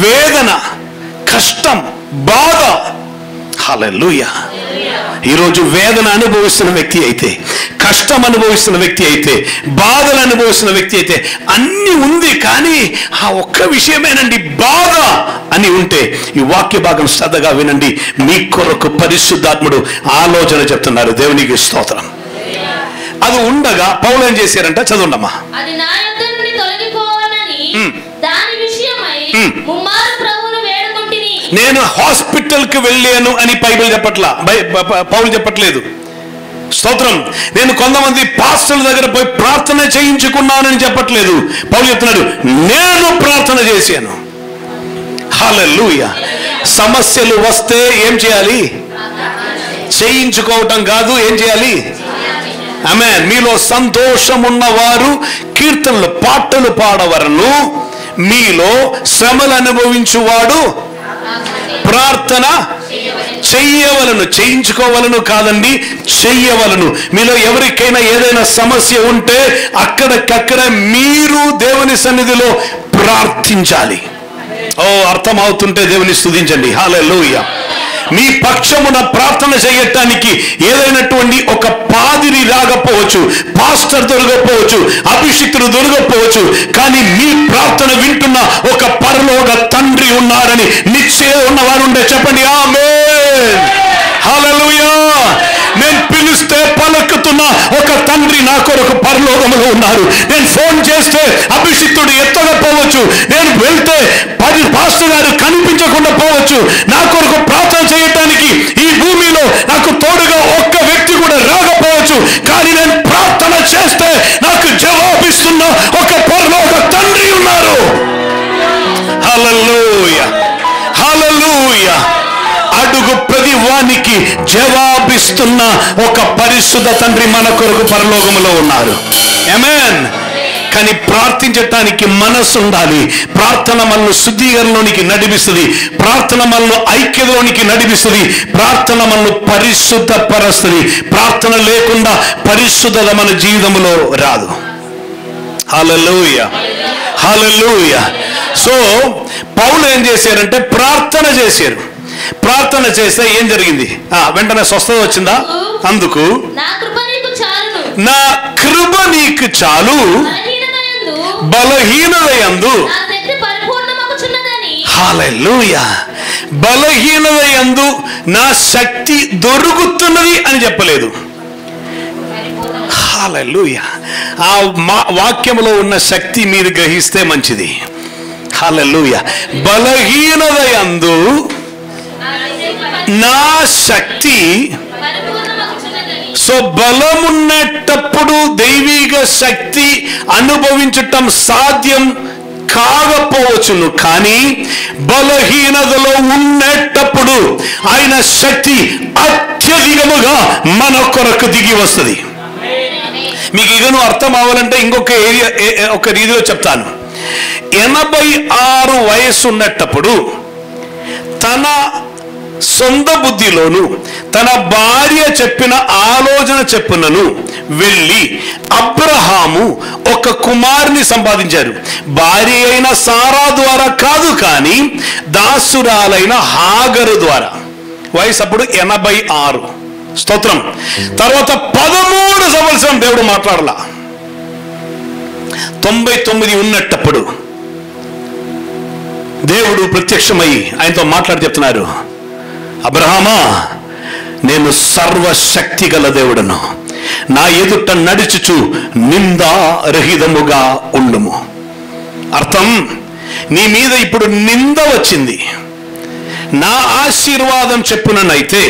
వేదన, కష్టం, బాధ. హల్లెలూయా. ఈరోజు వేదన అనుభవిస్తున్న వ్యక్తి అయితే, కష్టం అనుభవిస్తున్న వ్యక్తి అయితే, బాధలు అనుభవిస్తున్న వ్యక్తి అయితే అన్ని ఉంది కానీ ఆ ఒక్క విషయమేనండి బాధ అని ఉంటే ఈ వాక్య భాగం శ్రద్ధగా వినండి. మీ కొరకు పరిశుద్ధాత్ముడు ఆలోచన చెప్తున్నారు. దేవునికి స్తోత్రం. అది ఉండగా పౌలు ఏం చేశారంట? చదవండమ్మా. అది నా యొద్ద నుండి తొలగిపోవాలని దాని విషయమై ముమ్మారు ప్రభువును వేడుకొంటిని. నేను హాస్పిటల్కి వెళ్ళాను అని బైబిల్ చెప్పట్లా, పౌలు చెప్పట్లేదు. స్తోత్రం. నేను కొంతమంది పాస్టర్ల దగ్గర పోయి ప్రార్థన చేయించుకున్నానని చెప్పట్లేదు. పౌలు చెప్తున్నాడు, నేను ప్రార్థన చేశాను. హల్లెలూయా. సమస్యలు వస్తే ఏం చేయాలి? చేయించుకోవటం కాదు, ఏం చేయాలి? ఆమేన్. మీలో సంతోషం ఉన్నవారు కీర్తనలు పాటలు పాడవరను, మీలో శ్రమలు అనుభవించువాడు ప్రార్థన చెయ్యవలను. చేయించుకోవలను కాదండి, చెయ్యవలను. మీలో ఎవరికైనా ఏదైనా సమస్య ఉంటే అక్కడికక్కడ మీరు దేవుని సన్నిధిలో ప్రార్థించాలి. ఓ, అర్థమవుతుంటే దేవుని స్తుతించండి. హల్లెలూయా. మీ పక్షమున ప్రార్థన చేయటానికి ఏదైనటువంటి ఒక పాదిరి రాకపోవచ్చు, పాస్టర్ దొరకపోవచ్చు, అభిషిక్తుడు దొరకపోవచ్చు, కానీ మీ ప్రార్థన వింటున్న ఒక పరలోక తండ్రి ఉన్నాడని నిశ్చయం ఉన్నవారు ఉంటే చెప్పండి ఆమేన్. హల్లెలూయా. నేను పిలిస్తే పలుకుతున్న ఒక తండ్రి నా కొరకు పరలోకములో ఉన్నారు. నేను ఫోన్ చేస్తే అభిషిక్తుడు ఎత్తకపోవచ్చు, నేను వెళ్తే 10 పాస్టర్ గారు కనిపించకుండా పోవచ్చు, నా కొరకు ప్రార్థన చేయటానికి ఈ భూమిలో నాకు తోడుగా ఒక్క వ్యక్తి కూడా రాకపోవచ్చు, కానీ నేను ప్రార్థన చేస్తే నాకు జవాబిస్తున్న ఒక పరలోక తండ్రి ఉన్నారు. హల్లెలూయా. హల్లెలూయా. అడుగు ప్రతి వానికి జవాబిస్తున్న ఒక పరిశుద్ధ తండ్రి మన కొరకు పరలోకములో ఉన్నారు. ఆమేన్. కానీ ప్రార్థించటానికి మనసు ఉండాలి. ప్రార్థన మనల్ని శుద్ధీకరణలోనికి నడిపిస్తుంది, ప్రార్థన మనల్ని ఐక్యతలోనికి నడిపిస్తుంది, ప్రార్థన మనల్ని పరిశుద్ధపరుస్తుంది. ప్రార్థన లేకుండా పరిశుద్ధత మన జీవితంలో రాదు. హల్లెలూయా. హల్లెలూయా. సో పౌలు ఏం చేశారంటే ప్రార్థన చేశారు. ప్రార్థన చేస్తే ఏం జరిగింది? వెంటనే స్వస్థత వచ్చిందా? అందుకు నా కృప నీకు చాలు, బలహీనతయందు. హల్లెలూయా. బలహీనతయందు నా శక్తి దొరుకుతున్నది అని చెప్పలేదు. హల్లెలూయా. ఆ వాక్యంలో ఉన్న శక్తి మీరు గ్రహిస్తే మంచిది. హల్లెలూయా. బలహీనతయందు నా శక్తి. సో బలమున్నప్పుడు దైవిక శక్తి అనుభవించటం సాధ్యం కాకపోవచ్చును, కానీ బలహీనతలో ఉన్నప్పుడు ఆయన శక్తి అత్యధికముగా మన కొరకు దిగి వస్తుంది. మీకు ఇగను అర్థం అవ్వాలంటే ఒక రీతిలో చెప్తాను. 86 వయస్సు ఉన్నప్పుడు తన సొంత బుద్ధిలోను తన భార్య చెప్పిన ఆలోచన చెప్పునను వెళ్ళి అబ్రహాము ఒక కుమారుని సంపాదించారు. భార్య అయిన సారా ద్వారా కాదు, కానీ దాసురాలైన హాగరు ద్వారా. వయసు అప్పుడు 86. స్తోత్రం. తర్వాత 13 సంవత్సరం దేవుడు మాట్లాడలా. 99 ఉన్నట్టప్పుడు దేవుడు ప్రత్యక్షమై ఆయనతో మాట్లాడి చెప్తున్నారు, అబ్రహామా, నేను సర్వశక్తి గల దేవుడను, నా ఎదుట నడుచుచు నిందారహితముగా ఉండుము. అర్థం, నీ మీద ఇప్పుడు నింద వచ్చింది, నా ఆశీర్వాదం చెప్పుననైతే,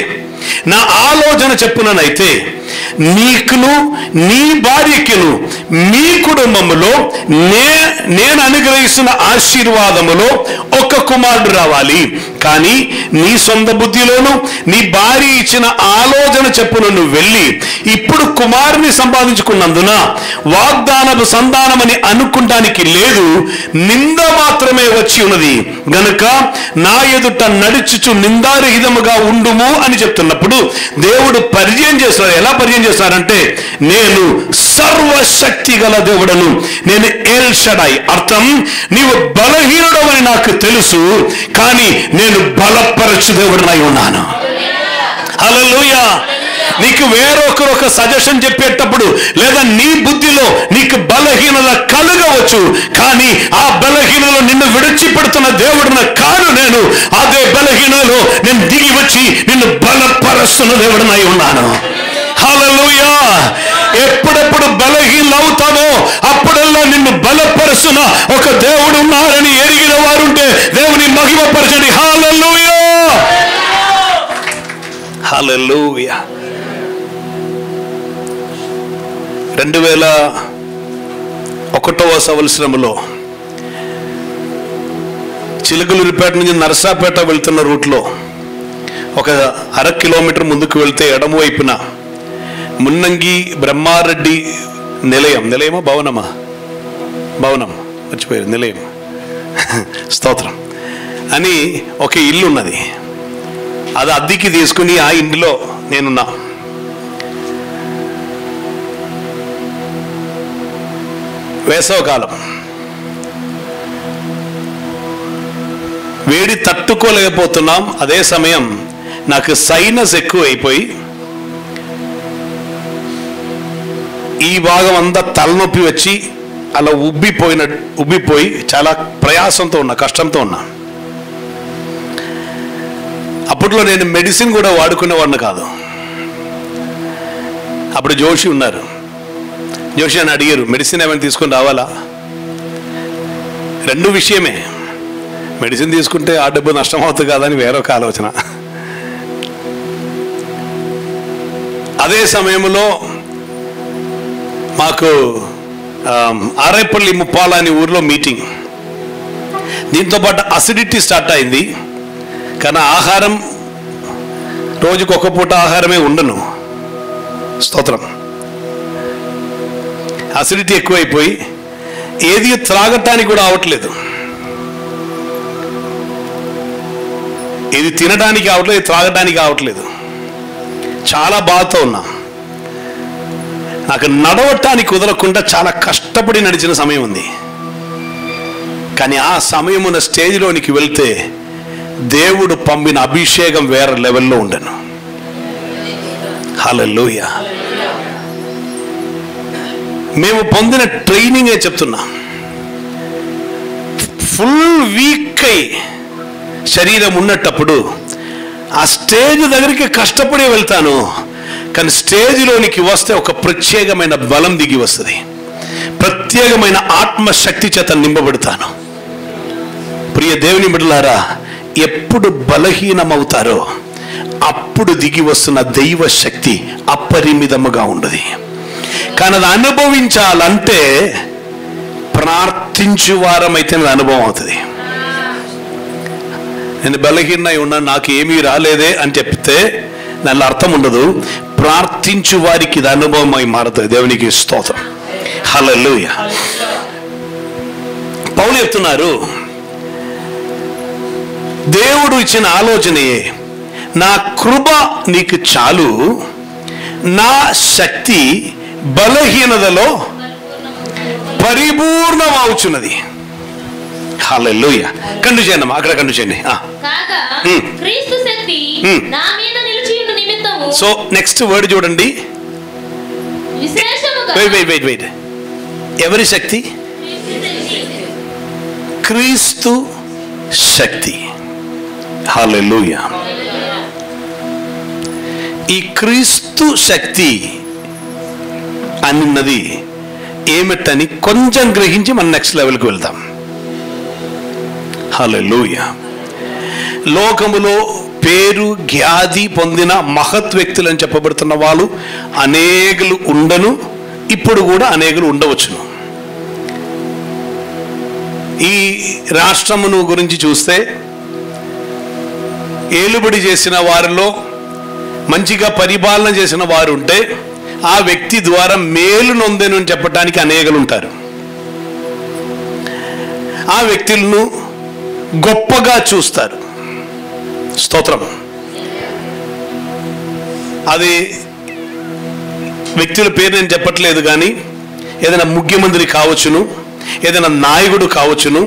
నా ఆలోచన చెప్పుననైతే నీకును నీ భార్యకును మీ కుటుంబములో నేను అనుగ్రహిస్తున్న ఆశీర్వాదములో ఒక కుమారుడు రావాలి. కానీ నీ సొంత బుద్ధిలోను నీ భార్య ఇచ్చిన ఆలోచన చెప్పును నువ్వు వెళ్ళి ఇప్పుడు కుమారుని సంపాదించుకున్నందున వాగ్దానపు సంతానమని అనుకుంటానికి లేదు, నింద మాత్రమే వచ్చి ఉన్నది గనుక నా ఎదుట నడుచుచు నిందారహితముగా ఉండుము అని చెప్తున్నప్పుడు దేవుడు పరిచయం చేస్తున్నారు. ఎలా పరిచయం చేస్తారంటే, నేను సర్వశక్తి గల దేవుడను, నేను ఎల్ షడాయ్. అర్థం, నీవు బలహీనుడవని నాకు తెలుసు, కానీ నేను బలపరచు దేవుడనై ఉన్నాను. హల్లెలూయా. నీకు వేరొకరు ఒక సజెషన్ చెప్పేటప్పుడు లేదా నీ బుద్ధిలో నీకు బలహీనత కలగవచ్చు, కానీ ఆ బలహీనలో నిన్ను విడిచిపెడుతున్న దేవుడిని కాదు నేను. అదే బలహీనలో నేను దిగి వచ్చి నిన్ను బలపరుస్తున్న దేవుడినై ఉన్నాను. హల్లెలూయా. ఎప్పుడెప్పుడు బలహీనవుతావో అప్పుడల్లా నిన్ను బలపరుస్తున్న ఒక దేవుడు ఉన్నారని ఎరిగిన వారుంటే దేవుని మహిమపరచండి. హల్లెలూయా. హల్లెలూయా. 2001వ సంవత్సరంలో చిలుకలూరిపేట నుంచి నరసాపేట వెళ్తున్న రూట్లో ఒక 1/2 కిలోమీటర్ ముందుకు వెళ్తే ఎడమ వైపున మున్నంగి బ్రహ్మారెడ్డి నిలయమా భవనం మర్చిపోయారు, నిలయం స్తోత్రం అని ఒక ఇల్లు ఉన్నది. అది అద్దెకి తీసుకుని ఆ ఇంటిలో నేనున్నా. వేసవకాలం, వేడి తట్టుకోలేకపోతున్నాం. అదే సమయం నాకు సైనస్ ఎక్కువ అయిపోయి ఈ భాగం అంతా తలనొప్పి వచ్చి అలా ఉబ్బిపోయి చాలా ప్రయాసంతో ఉన్నా, కష్టంతో ఉన్నా. అప్పట్లో నేను మెడిసిన్ కూడా వాడుకునేవాడిని కాదు. అప్పుడు జోషి ఉన్నారు. జోషి అని అడిగారు, మెడిసిన్ ఏమైనా తీసుకొని రావాలా? 2 విషయమే, మెడిసిన్ తీసుకుంటే ఆ డబ్బు నష్టం అవుతుంది కాదని వేరొక ఆలోచన. అదే సమయంలో మాకు ఆరేపల్లి ముప్పాల అనే ఊరిలో మీటింగ్. దీంతోపాటు అసిడిటీ స్టార్ట్ అయింది. కానీ ఆహారం రోజుకు ఒక పూట ఆహారమే ఉండను. స్తోత్రం. అసిడిటీ ఎక్కువైపోయి ఏది త్రాగటానికి కూడా అవట్లేదు, ఇది తినడానికి అవట్లేదు, త్రాగటానికి అవట్లేదు. చాలా బాధతో ఉన్నా. నాకు నడవటానికి కుదరకుండా చాలా కష్టపడి నడిచిన సమయం ఉంది. కానీ ఆ సమయమున స్టేజ్లోనికి వెళ్తే దేవుడు పంపిన అభిషేకం వేరే లెవెల్లో ఉండను. హల్లెలూయా. మేము పొందిన ట్రైనింగే చెప్తున్నా. ఫుల్ వీక్ అయి శరీరం ఉన్నప్పుడు ఆ స్టేజ్ దగ్గరికి కష్టపడి వెళ్తాను. కానీ స్టేజ్లోనికి వస్తే ఒక ప్రత్యేకమైన బలం దిగి వస్తుంది, ప్రత్యేకమైన ఆత్మశక్తి చేత నింపబడతాను. ప్రియ దేవుని బిడ్డలారా, ఎప్పుడు బలహీనమవుతారో అప్పుడు దిగి వస్తున్న దైవ శక్తి అపరిమితముగా ఉండదు. కానీ అది అనుభవించాలంటే ప్రార్థించు వారమైతే అనుభవం అవుతుంది. నేను బలహీనై ఉన్నా, నాకు ఏమీ రాలేదే అని చెప్తే దానిలో అర్థం ఉండదు. ప్రార్థించు వారికి ఇది అనుభవం అయి మారుతుంది. దేవునికి స్తోత్రం. హల్లెలూయా. పౌలు చెప్తున్నారు, దేవుడు ఇచ్చిన ఆలోచనయే, నా కృప నీకు చాలు, నా శక్తి బలహీనతలో పరిపూర్ణమవుచున్నది. హల్లెలూయా. కండు చేయండి, అక్కడ కండు చేయండి. సో నెక్స్ట్ వర్డ్ చూడండి. వెయిట్. ఎవరి శక్తి? క్రీస్తు శక్తి. హల్లెలూయా. ఈ క్రీస్తు శక్తి అన్నది ఏమిటని కొంచెం గ్రహించి మనం నెక్స్ట్ లెవెల్కి వెళ్దాం. హల్లెలూయా. లోకములో పేరు ఖ్యాతి పొందిన మహత్ వ్యక్తులు అని చెప్పబడుతున్న వాళ్ళు అనేకులు ఉండను, ఇప్పుడు కూడా అనేకులు ఉండవచ్చును. ఈ రాష్ట్రమును గురించి చూస్తే ఏలుబడి చేసిన వారిలో మంచిగా పరిపాలన చేసిన వారు ఉంటే ఆ వ్యక్తి ద్వారా మేలు నొందెను అని చెప్పడానికి అనేకులు ఉంటారు. ఆ వ్యక్తులను గొప్పగా చూస్తారు. స్తోత్రం. అది వ్యక్తుల పేరు నేను చెప్పట్లేదు, కానీ ఏదైనా ముఖ్యమంత్రి కావచ్చును, ఏదైనా నాయకుడు కావచ్చును.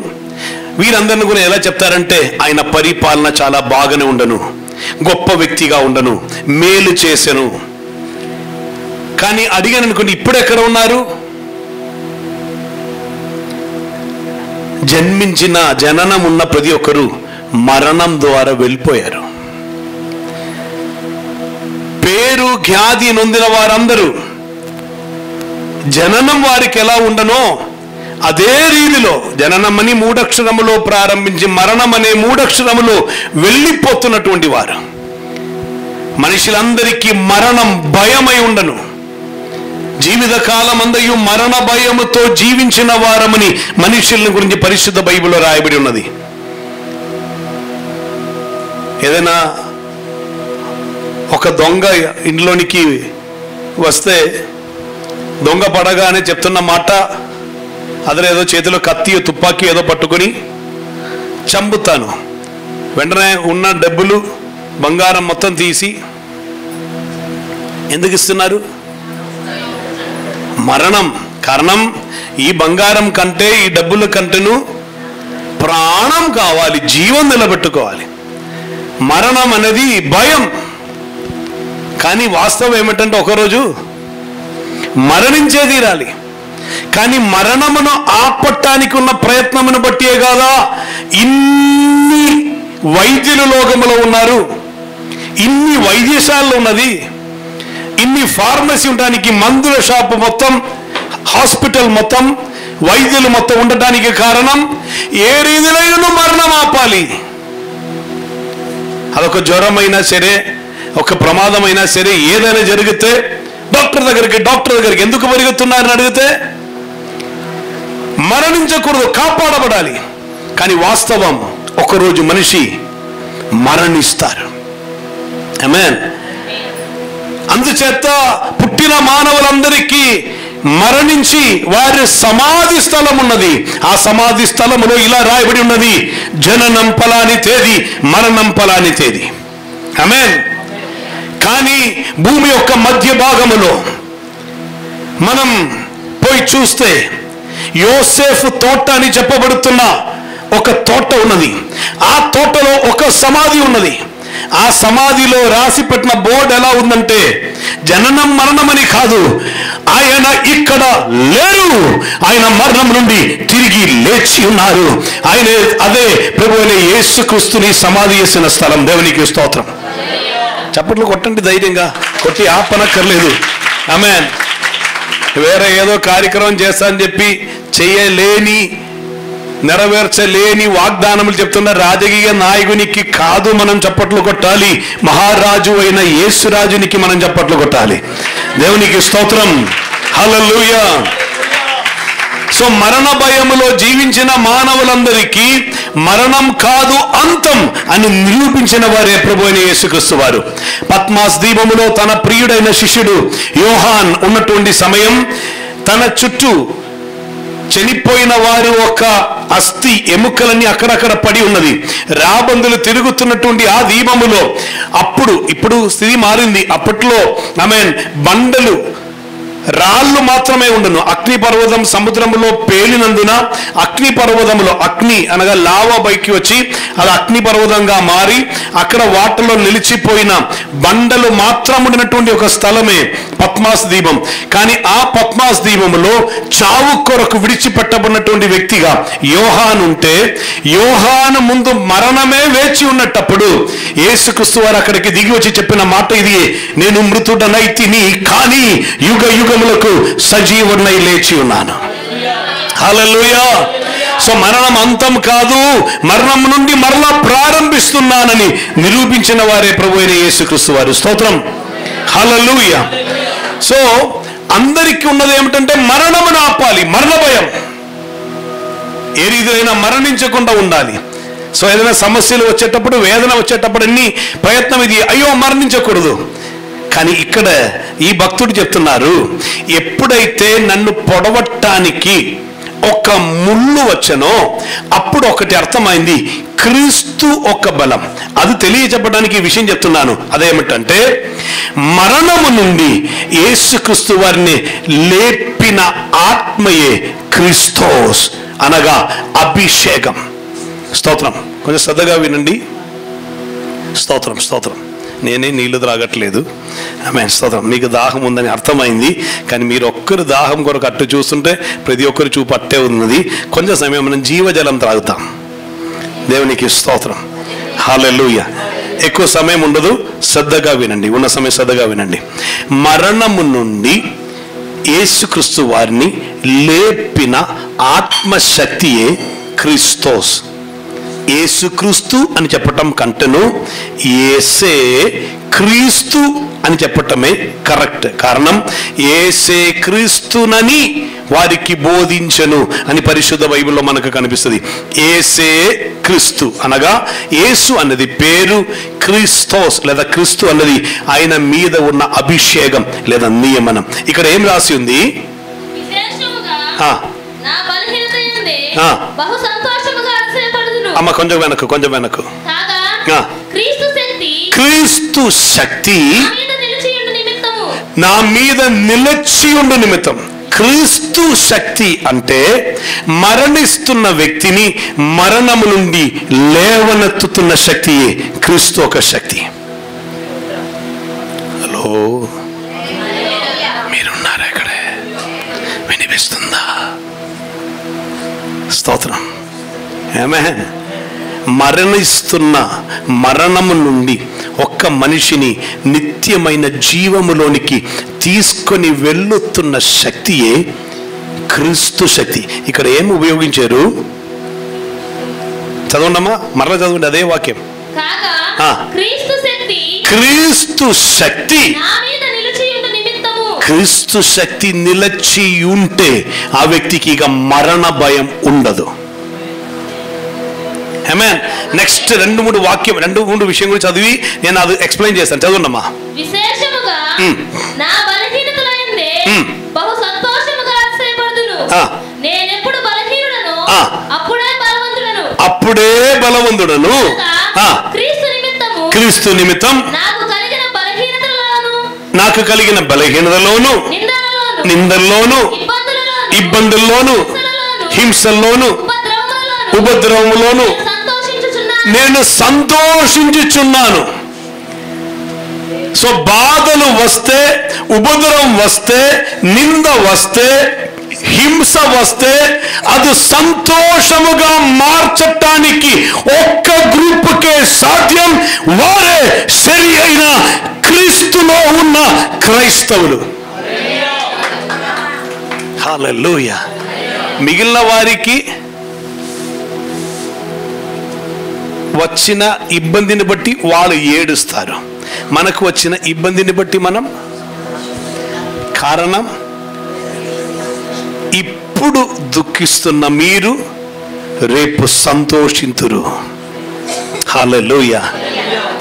వీరందరిని కూడా ఎలా చెప్తారంటే ఆయన పరిపాలన చాలా బాగానే ఉండను, గొప్ప వ్యక్తిగా ఉండను, మేలు చేసెను. కానీ అడిగాను అనుకోండి, ఇప్పుడు ఎక్కడ ఉన్నారు? జన్మించిన జననం ఉన్న ప్రతి ఒక్కరు మరణం ద్వారా వెళ్ళిపోయారు. పేరు ఖ్యాతి నొందిన వారందరూ జననం వారికి ఎలా ఉండనో అదే రీతిలో జననం అని 3 అక్షరములో ప్రారంభించి మరణం అనే 3 అక్షరములో వెళ్ళిపోతున్నటువంటి వారు. మనుషులందరికీ మరణం భయమై ఉండను. జీవితకాలం అందయు మరణ భయముతో జీవించిన వారమని మనుషుల గురించి పరిశుద్ధ బైబిల్లో రాయబడి ఉన్నది. ఏదైనా ఒక దొంగ ఇంట్లోనికి వస్తే దొంగ పడగానే చెప్తున్న మాట, అతను ఏదో చేతిలో కత్తి తుపాకీ ఏదో పట్టుకొని చంపుతాను, వెంటనే ఉన్న డబ్బులు బంగారం మొత్తం తీసి ఎందుకు ఇస్తున్నారు? మరణం. కారణం ఈ బంగారం కంటే ఈ డబ్బుల కంటేను ప్రాణం కావాలి, జీవం నిలబెట్టుకోవాలి. మరణం అనేది భయం. కానీ వాస్తవం ఏమిటంటే ఒకరోజు మరణించే తీరాలి. కానీ మరణమును ఆపట్టానికి ఉన్న ప్రయత్నమును బట్టే కాదా ఇన్ని వైద్యులు లోకములో ఉన్నారు, ఇన్ని వైద్యశాలలు ఉన్నది, ఇన్ని ఫార్మసీ ఉండడానికి, మందుల షాపు మొత్తం, హాస్పిటల్ మొత్తం, వైద్యులు మొత్తం ఉండటానికి కారణం ఏ రీతిలో మరణం ఆపాలి. అదొక జ్వరమైనా సరే, ఒక ప్రమాదమైనా సరే, ఏదైనా జరిగితే డాక్టర్ దగ్గరికి ఎందుకు పరిగెత్తున్నారని అడిగితే మరణించకూడదు, కాపాడబడాలి. కానీ వాస్తవం ఒకరోజు మనిషి మరణిస్తారు. ఆమేన్. అందుచేత పుట్టిన మానవులందరికీ మరణించి వారి సమాధి స్థలం ఉన్నది. ఆ సమాధి స్థలములో ఇలా రాయబడి ఉన్నది, జననం ఫలాని తేదీ, మరణం ఫలాని తేదీ. ఆమేన్. కానీ భూమి యొక్క మధ్య భాగములో మనం పోయి చూస్తే యోసేఫు తోట అని చెప్పబడుతున్న ఒక తోట ఉన్నది. ఆ తోటలో ఒక సమాధి ఉన్నది. ఆ సమాధిలో రాసి పెట్టిన బోర్డు ఎలా ఉందంటే, జననం మరణమని కాదు, ఆయన ఇక్కడ లేరు, ఆయన మరణం నుండి తిరిగి లేచి ఉన్నారు. ఆయన అదే ప్రభువైన యేసుక్రీస్తుని సమాధి చేసిన స్థలం. దేవునికి స్తోత్రం. చప్పట్లు కొట్టండి ధైర్యంగా, కొట్టి ఆపనక్కర్లేదు. ఆమేన్. వేరే ఏదో కార్యక్రమం చేస్తా అని చెప్పి చేయలేని, నెరవేర్చలేని వాగ్దానములు చెప్తున్న రాజకీయ నాయకునికి కాదు మనం చప్పట్లు కొట్టాలి, మహారాజు అయిన యేసురాజునికి మనం చప్పట్లు కొట్టాలి. దేవునికి స్తోత్రం. హల్లెలూయా. సో మరణ భయములో జీవించిన మానవులందరికీ మరణం కాదు అంతం అని నిరూపించిన వారే ప్రభువైన యేసుక్రీస్తు వారు. పద్మాస్ దీపములో తన ప్రియుడైన శిష్యుడు యోహాన్ ఉన్నటువంటి సమయం తన చుట్టూ చనిపోయిన వారు ఒక అస్థి ఎముకలన్నీ అక్కడక్కడ పడి ఉన్నది. రాబందులు తిరుగుతున్నటువంటి ఆ దీపములో ఇప్పుడు స్థితి మారింది. అప్పట్లో ఆమేన్ బండలు, రాళ్ళు మాత్రమే ఉండను. అగ్ని పర్వతం సముద్రములో పేలినందున అగ్ని పర్వతంలో, అగ్ని అనగా లావా పైకి వచ్చి అది అగ్ని పర్వతంగా మారి అక్కడ వాటర్లో నిలిచిపోయిన బండలు మాత్రం ఉండినటువంటి ఒక స్థలమే పద్మాస్ దీపం. కానీ ఆ పద్మాస్ దీపములో చావు కొరకు విడిచిపెట్టబడినటువంటి వ్యక్తిగా యోహాను ఉంటే, యోహాను ముందు మరణమే వేచి ఉన్నప్పుడు యేసుక్రీస్తు వారు అక్కడికి దిగి వచ్చి చెప్పిన మాట ఇది, నేను మృతుడనైతిని కానీ యుగ యుగములకు సజీవుడనై లేచి ఉన్నాను. హల్లెలూయా. సో మరణం అంతం కాదు, మరణం నుండి మరలా ప్రారంభిస్తున్నానని నిరూపించిన వారే ప్రభువైన యేసుక్రీస్తు వారు. స్తోత్రం. హల్లెలూయా. సో అందరికీ ఉన్నది ఏమిటంటే మరణమును ఆపాలి, మరణ భయం. ఏ రీతిలో మరణించకుండా ఉండాలి. సో ఏదైనా సమస్యలు వచ్చేటప్పుడు, వేదన వచ్చేటప్పుడు అన్ని ప్రయత్నం ఇది, అయ్యో మరణించకూడదు. కానీ ఇక్కడ ఈ భక్తుడు చెప్తున్నారు, ఎప్పుడైతే నన్ను పొడవటానికి ఒక ముళ్ళు వచ్చనో అప్పుడు ఒకటి అర్థమైంది, క్రీస్తు ఒక బలం. అది తెలియజెప్పడానికి ఈ విషయం చెప్తున్నాను. అదేమిటంటే మరణము నుండి యేసుక్రీస్తు వారిని లేపిన ఆత్మయే క్రిస్తోస్ అనగా అభిషేకం. స్తోత్రం. కొంచెం శ్రద్ధగా వినండి. స్తోత్రం స్తోత్రం. నేనే నీళ్లు త్రాగట్లేదు. ఆమేన్. స్తోత్రం. మీకు దాహం ఉందని అర్థమైంది. కానీ మీరు ఒక్కరు దాహం కొరకు అట్టు చూస్తుంటే ప్రతి ఒక్కరు చూపు అట్టే ఉన్నది. కొంచెం సమయం మనం జీవజలం త్రాగుతాం. దేవునికి స్తోత్రం. హల్లెలూయా. ఎక్కువ సమయం ఉండదు, శ్రద్ధగా వినండి. ఉన్న సమయం శ్రద్ధగా వినండి. మరణము నుండి యేసుక్రీస్తు వారిని లేపిన ఆత్మశక్తియే క్రిస్తోస్. యేసుక్రీస్తు అని చెప్పటం కంటేను యేసే క్రీస్తు అని చెప్పటమే కరెక్ట్. కారణం యేసే క్రీస్తునని వారికి బోధించను అని పరిశుద్ధ బైబిల్లో మనకు కనిపిస్తుంది. యేసే క్రీస్తు అనగా యేసు అన్నది పేరు, క్రిస్తోస్ లేదా క్రీస్తు అన్నది ఆయన మీద ఉన్న అభిషేకం లేదా నియమనం. ఇక్కడ ఏం రాసి ఉంది? అమ్మ కొంచెం వెనక్కు. క్రీస్తు శక్తి నా మీద నిలిచి ఉండు నిమిత్తం. క్రీస్తు శక్తి అంటే మరణిస్తున్న వ్యక్తిని మరణము నుండి లేవనెత్తుతున్న శక్తియే క్రీస్తు ఒక శక్తి. హలో, మీరున్నారా ఇక్కడే? వినిపిస్తుందా? స్తోత్రం. ఆమేన్. మరణిస్తున్న మరణము నుండి ఒక్క మనిషిని నిత్యమైన జీవములోనికి తీసుకొని వెళ్ళుతున్న శక్తియే క్రీస్తు శక్తి. ఇక్కడ ఏం ఉపయోగించారు? చదవండమ్మా, మరలా చదవండి అదే వాక్యం. క్రీస్తు శక్తి, క్రీస్తు శక్తి నిలిచి ఉంటే ఆ వ్యక్తికి ఇక మరణ భయం ఉండదు. ఆమేన్. నెక్స్ట్ 2-3 విషయం గురించి చదివి నేను అది ఎక్స్ప్లెయిన్ చేస్తాను. చదవండమ్మా. విశేషముగా నా బలహీనతలయందే బహు సంతోషముగా అతిశయపడుదును. నేనెప్పుడు బలహీనుడను అప్పుడే బలవంతుడను. క్రీస్తు నిమిత్తం నాకు కలిగిన బలహీనతలోను, నిందల్లోను, ఇబ్బందుల్లోను, హింసల్లోను, ఉపద్రవములోను నేను సంతోషించుచున్నాను. సో బాధలు వస్తే, ఉపద్రవం వస్తే, నింద వస్తే, హింస వస్తే అది సంతోషముగా మార్చటానికి ఒక్క గ్రూపుకే సాధ్యం. వారే సరి అయిన క్రీస్తులో ఉన్న క్రైస్తవులు. హల్లెలూయా. మిగిలిన వారికి వచ్చిన ఇబ్బందిని బట్టి వాళ్ళు ఏడుస్తారు. మనకు వచ్చిన ఇబ్బందిని బట్టి మనం కారణం ఇప్పుడు దుఃఖిస్తున్న మీరు రేపు సంతోషింతురు. హల్లెలూయా,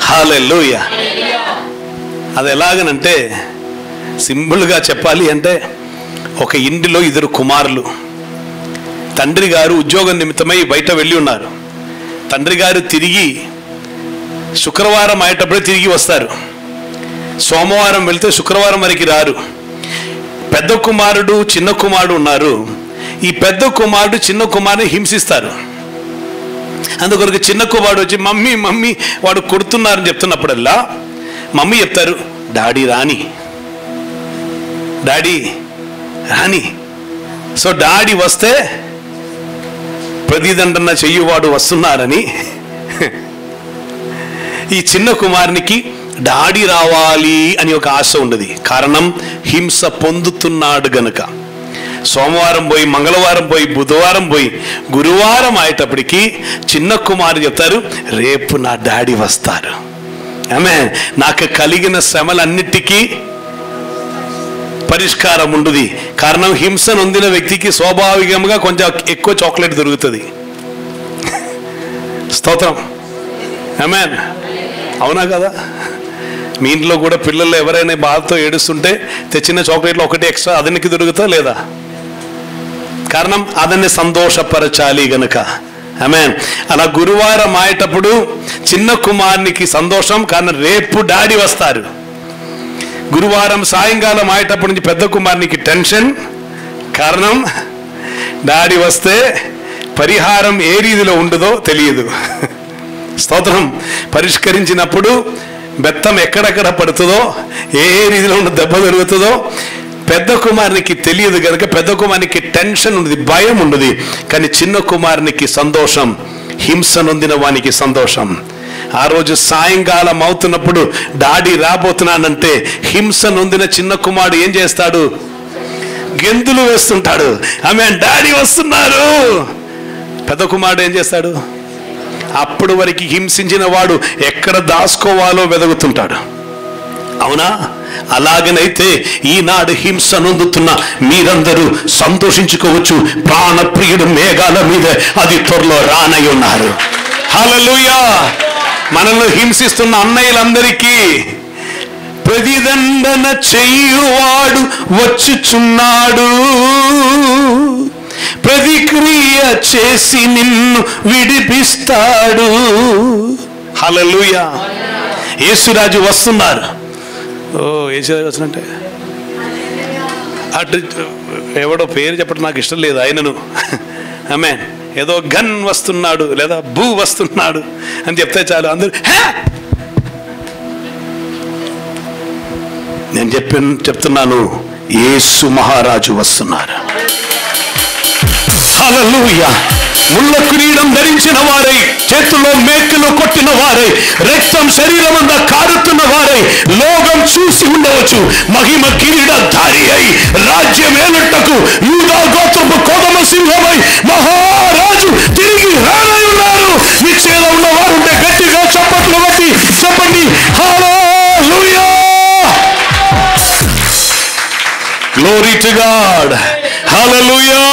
హల్లెలూయా. అది ఎలాగనంటే సింపుల్గా చెప్పాలి అంటే ఒక ఇంటిలో 2 కుమారులు. తండ్రి గారు ఉద్యోగం నిమిత్తమై బయట వెళ్ళి ఉన్నారు. తండ్రి గారు తిరిగి శుక్రవారం అయ్యేటప్పుడే తిరిగి వస్తారు. సోమవారం వెళ్తే శుక్రవారం వరకు రారు. పెద్ద కుమారుడు చిన్న కుమారుడు ఉన్నారు. ఈ పెద్ద కుమారుడు చిన్న కుమారుని హింసిస్తారు. అందుకొరకు చిన్న కుమారుడు వచ్చి మమ్మీ మమ్మీ వాడు కొడుతున్నారని చెప్తున్నప్పుడల్లా మమ్మీ చెప్తారు, డాడీ రాని, డాడీ రాని. సో డాడీ వస్తే ప్రతిదండన చెయ్యువాడు వస్తున్నారని ఈ చిన్న కుమారునికి డాడీ రావాలి అని ఒక ఆశ ఉండదు. కారణం హింస పొందుతున్నాడు గనుక. సోమవారం పోయి, మంగళవారం పోయి, బుధవారం పోయి, గురువారం అయ్యేటప్పటికి చిన్న కుమారు చెప్తారు, రేపు నా డాడీ వస్తారు. ఆమేన్. నాకు కలిగిన శ్రమలన్నిటికీ పరిష్కారం ఉండదు. కారణం హింస నొందిన వ్యక్తికి స్వాభావికంగా కొంచెం ఎక్కువ చాక్లెట్ దొరుకుతుంది. స్తోత్రం. ఆమేన్. అవునా కదా? మీ ఇంట్లో కూడా పిల్లలు ఎవరైనా బాధతో ఏడుస్తుంటే తెచ్చిన చాక్లెట్లు ఒకటి ఎక్స్ట్రా అదనికి దొరుకుతా లేదా? కారణం అదన్ని సంతోషపరచాలి గనుక. ఆమేన్. అలా గురువారం అయ్యేటప్పుడు చిన్న కుమారునికి సంతోషం, కారణం రేపు డాడీ వస్తారు. గురువారం సాయంకాలం అయ్యేటప్పటి నుంచి పెద్ద కుమారునికి టెన్షన్, కారణం డాడీ వస్తే పరిహారం ఏ రీతిలో ఉండదో తెలియదు. స్తోత్రం. పరిష్కరించినప్పుడు బెత్తం ఎక్కడెక్కడ పడుతుందో, ఏ రీతిలో ఉన్న దెబ్బ జరుగుతుందో పెద్ద కుమారునికి తెలియదు కనుక పెద్ద కుమారునికి టెన్షన్ ఉండదు, భయం ఉండదు. కానీ చిన్న కుమారునికి సంతోషం, హింస నొందిన వానికి సంతోషం. ఆ రోజు సాయంకాలం అవుతున్నప్పుడు డాడీ రాబోతున్నానంటే హింస నొందిన చిన్న కుమారుడు ఏం చేస్తాడు? గెంతులు వేస్తుంటాడు. ఆమె డాడీ వస్తున్నారు. పెద్ద కుమారుడు ఏం చేస్తాడు? అప్పుడు వరకు హింసించిన వాడు ఎక్కడ దాచుకోవాలో వెతుకుతుంటాడు. అవునా? అలాగనైతే ఈనాడు హింస నొందుతున్న మీరందరూ సంతోషించుకోవచ్చు. ప్రాణప్రియుడు మేఘాల మీద అది త్వరలో రానై ఉన్నారు. హల్లెలూయా. మనల్ని హింసిస్తున్న అన్నయ్యలందరికీ ప్రతిదండన చేయువాడు వచ్చుచున్నాడు, ప్రతిక్రియ చేసి నిన్ను విడిపిస్తాడు. హల్లెలూయా. యేసురాజు వస్తున్నారు. యేసురాజు వస్తున్నట్టే అటు ఎవడో పేరు చెప్పడం నాకు ఇష్టం లేదు. ఆయనను ఆమేన్. ఏదో గన్ వస్తున్నాడు లేదా భూ వస్తున్నాడు అని చెప్తే చాలు అందరూ నేను చెప్తున్నాను, యేసు మహారాజు వస్తున్నారు. హల్లెలూయా. ముళ్ళ కిరీటం ధరించిన వారై, చేతుల్లో మేకులు కొట్టిన వారై, రక్తం శరీరం అంతా కారుతున్న వారై లోకం చూసి ఉండవచ్చు. మహిమ కిరీటధారి అయి రాజ్యం ఏలుటకు యూదా గోత్రపు కోదమ సింహమై మహారాజు తిరిగి రానై ఉన్నారు. నిశ్చయం ఉన్న వారు ఉంటే గట్టిగా చప్పట్లు కొట్టి చెప్పండి హల్లెలూయా. Glory to God. Hallelujah.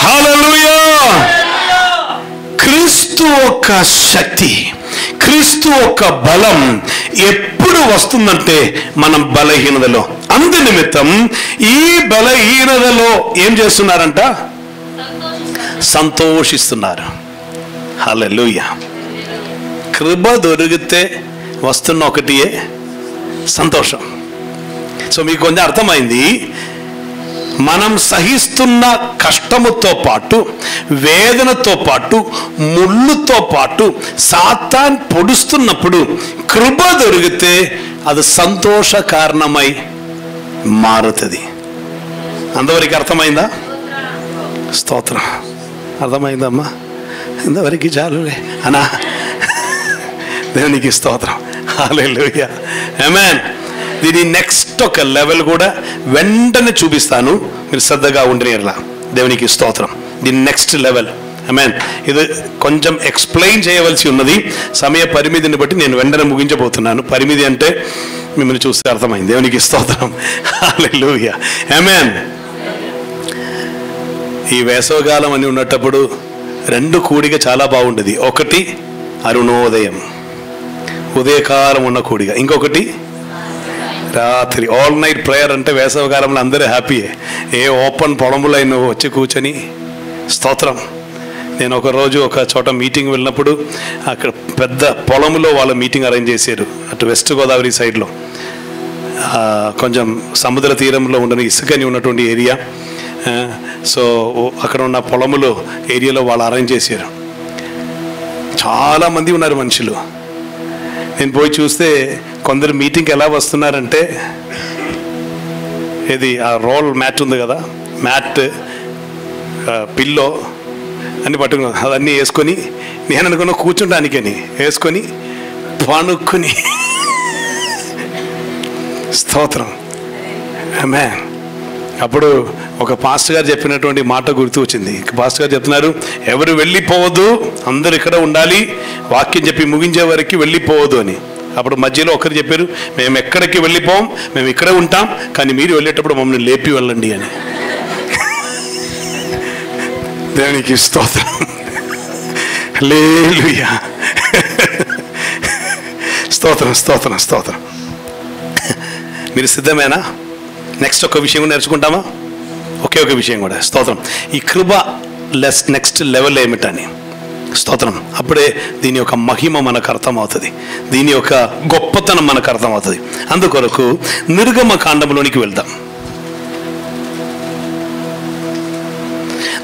Hallelujah. క్రీస్తు యొక్క శక్తి, క్రీస్తు యొక్క బలం ఎప్పుడు వస్తుందంటే మనం బలహీనతలో. అందు నిమిత్తం ఈ బలహీనతలో ఏం చేస్తున్నారంట? సంతోషిస్తున్నారు. హల్లెలూయా. కృప దొరికితే వస్తున్న ఒకటియే సంతోషం. సో మీకు కొంచెం అర్థమైంది. మనం సహిస్తున్న కష్టముతో పాటు, వేదనతో పాటు, ముళ్ళుతో పాటు సాతాన్ పొడుస్తున్నప్పుడు కృప దొరికితే అది సంతోష కారణమై మారుతుంది. అంతవరకు అర్థమైందా? స్తోత్రం. అర్థమైందమ్మా? ఇంతవరకు చాలులే అనా. దేవునికి స్తోత్రం. హల్లెలూయా. ఆమేన్. దీని నెక్స్ట్ ఒక లెవెల్ కూడా వెంటనే చూపిస్తాను, మీరు శ్రద్ధగా ఉండేలా. దేవునికి స్తోత్రం. దీని నెక్స్ట్ లెవెల్. ఆమేన్. ఇది కొంచెం ఎక్స్ప్లెయిన్ చేయవలసి ఉన్నది. సమయ పరిమితిని బట్టి నేను వెంటనే ముగించబోతున్నాను. పరిమితి అంటే మిమ్మల్ని చూస్తే అర్థమైంది. దేవునికి స్తోత్రం. హల్లెలూయా. ఆమేన్. ఈ వేసవకాలం అని ఉన్నప్పుడు రెండు కూడిక చాలా బాగుండేది. ఒకటి అరుణోదయం, ఉదయకాలం ఉన్న కూడిక. ఇంకొకటి రాత్రి ఆల్ నైట్ ప్రేయర్. అంటే వేసవకాలంలో అందరూ హ్యాపీయే. ఏ ఓపెన్ పొలములో నువ్వు వచ్చి కూర్చొని స్తోత్రం. నేను ఒకరోజు ఒక చోట మీటింగ్ వెళ్ళినప్పుడు అక్కడ పెద్ద పొలములో వాళ్ళ మీటింగ్ అరేంజ్ చేశారు. అటు వెస్ట్ గోదావరి సైడ్లో కొంచెం సముద్ర తీరంలో ఉండని ఇసుకని ఉన్నటువంటి ఏరియా. సో అక్కడ ఉన్న పొలములో ఏరియాలో వాళ్ళు అరేంజ్ చేశారు. చాలామంది ఉన్నారు మనుషులు. నేను పోయి చూస్తే కొందరు మీటింగ్కి ఎలా వస్తున్నారంటే, ఇది ఆ రోల్ మ్యాట్ ఉంది కదా, మ్యాట్ పిల్లో అన్ని పట్టుకున్నా అవన్నీ వేసుకొని, నేను అనుకున్నా కూర్చుంటానికని వేసుకొని పనుక్కుని స్తోత్రం. ఆమేన్. అప్పుడు ఒక పాస్టర్ గారు చెప్పినటువంటి మాట గుర్తు వచ్చింది. పాస్టర్ గారు చెప్తున్నారు, ఎవరు వెళ్ళిపోవద్దు, అందరు ఇక్కడ ఉండాలి, వాక్యం చెప్పి ముగించే వరకు వెళ్ళిపోవద్దు అని. అప్పుడు మధ్యలో ఒకరు చెప్పారు, మేము ఎక్కడికి వెళ్ళిపోం, మేము ఇక్కడే ఉంటాం, కానీ మీరు వెళ్ళేటప్పుడు మమ్మల్ని లేపి వెళ్ళండి అని. దేవునికి స్తోత్రం. హల్లెలూయా. స్తోత్రం స్తోత్రం స్తోత్రం. మీరు సిద్ధమేనా? నెక్స్ట్ ఒక విషయం కూడా నేర్చుకుంటామా? ఒకే ఒక విషయం కూడా. స్తోత్రం. ఈ కృప నెక్స్ట్ లెవెల్ ఏమిటని. స్తోత్రం. అప్పుడే దీని యొక్క మహిమ మనకు అర్థమవుతుంది, దీని యొక్క గొప్పతనం మనకు అర్థమవుతుంది. అందుకొరకు నిర్గమ కాండంలోనికి వెళ్దాం.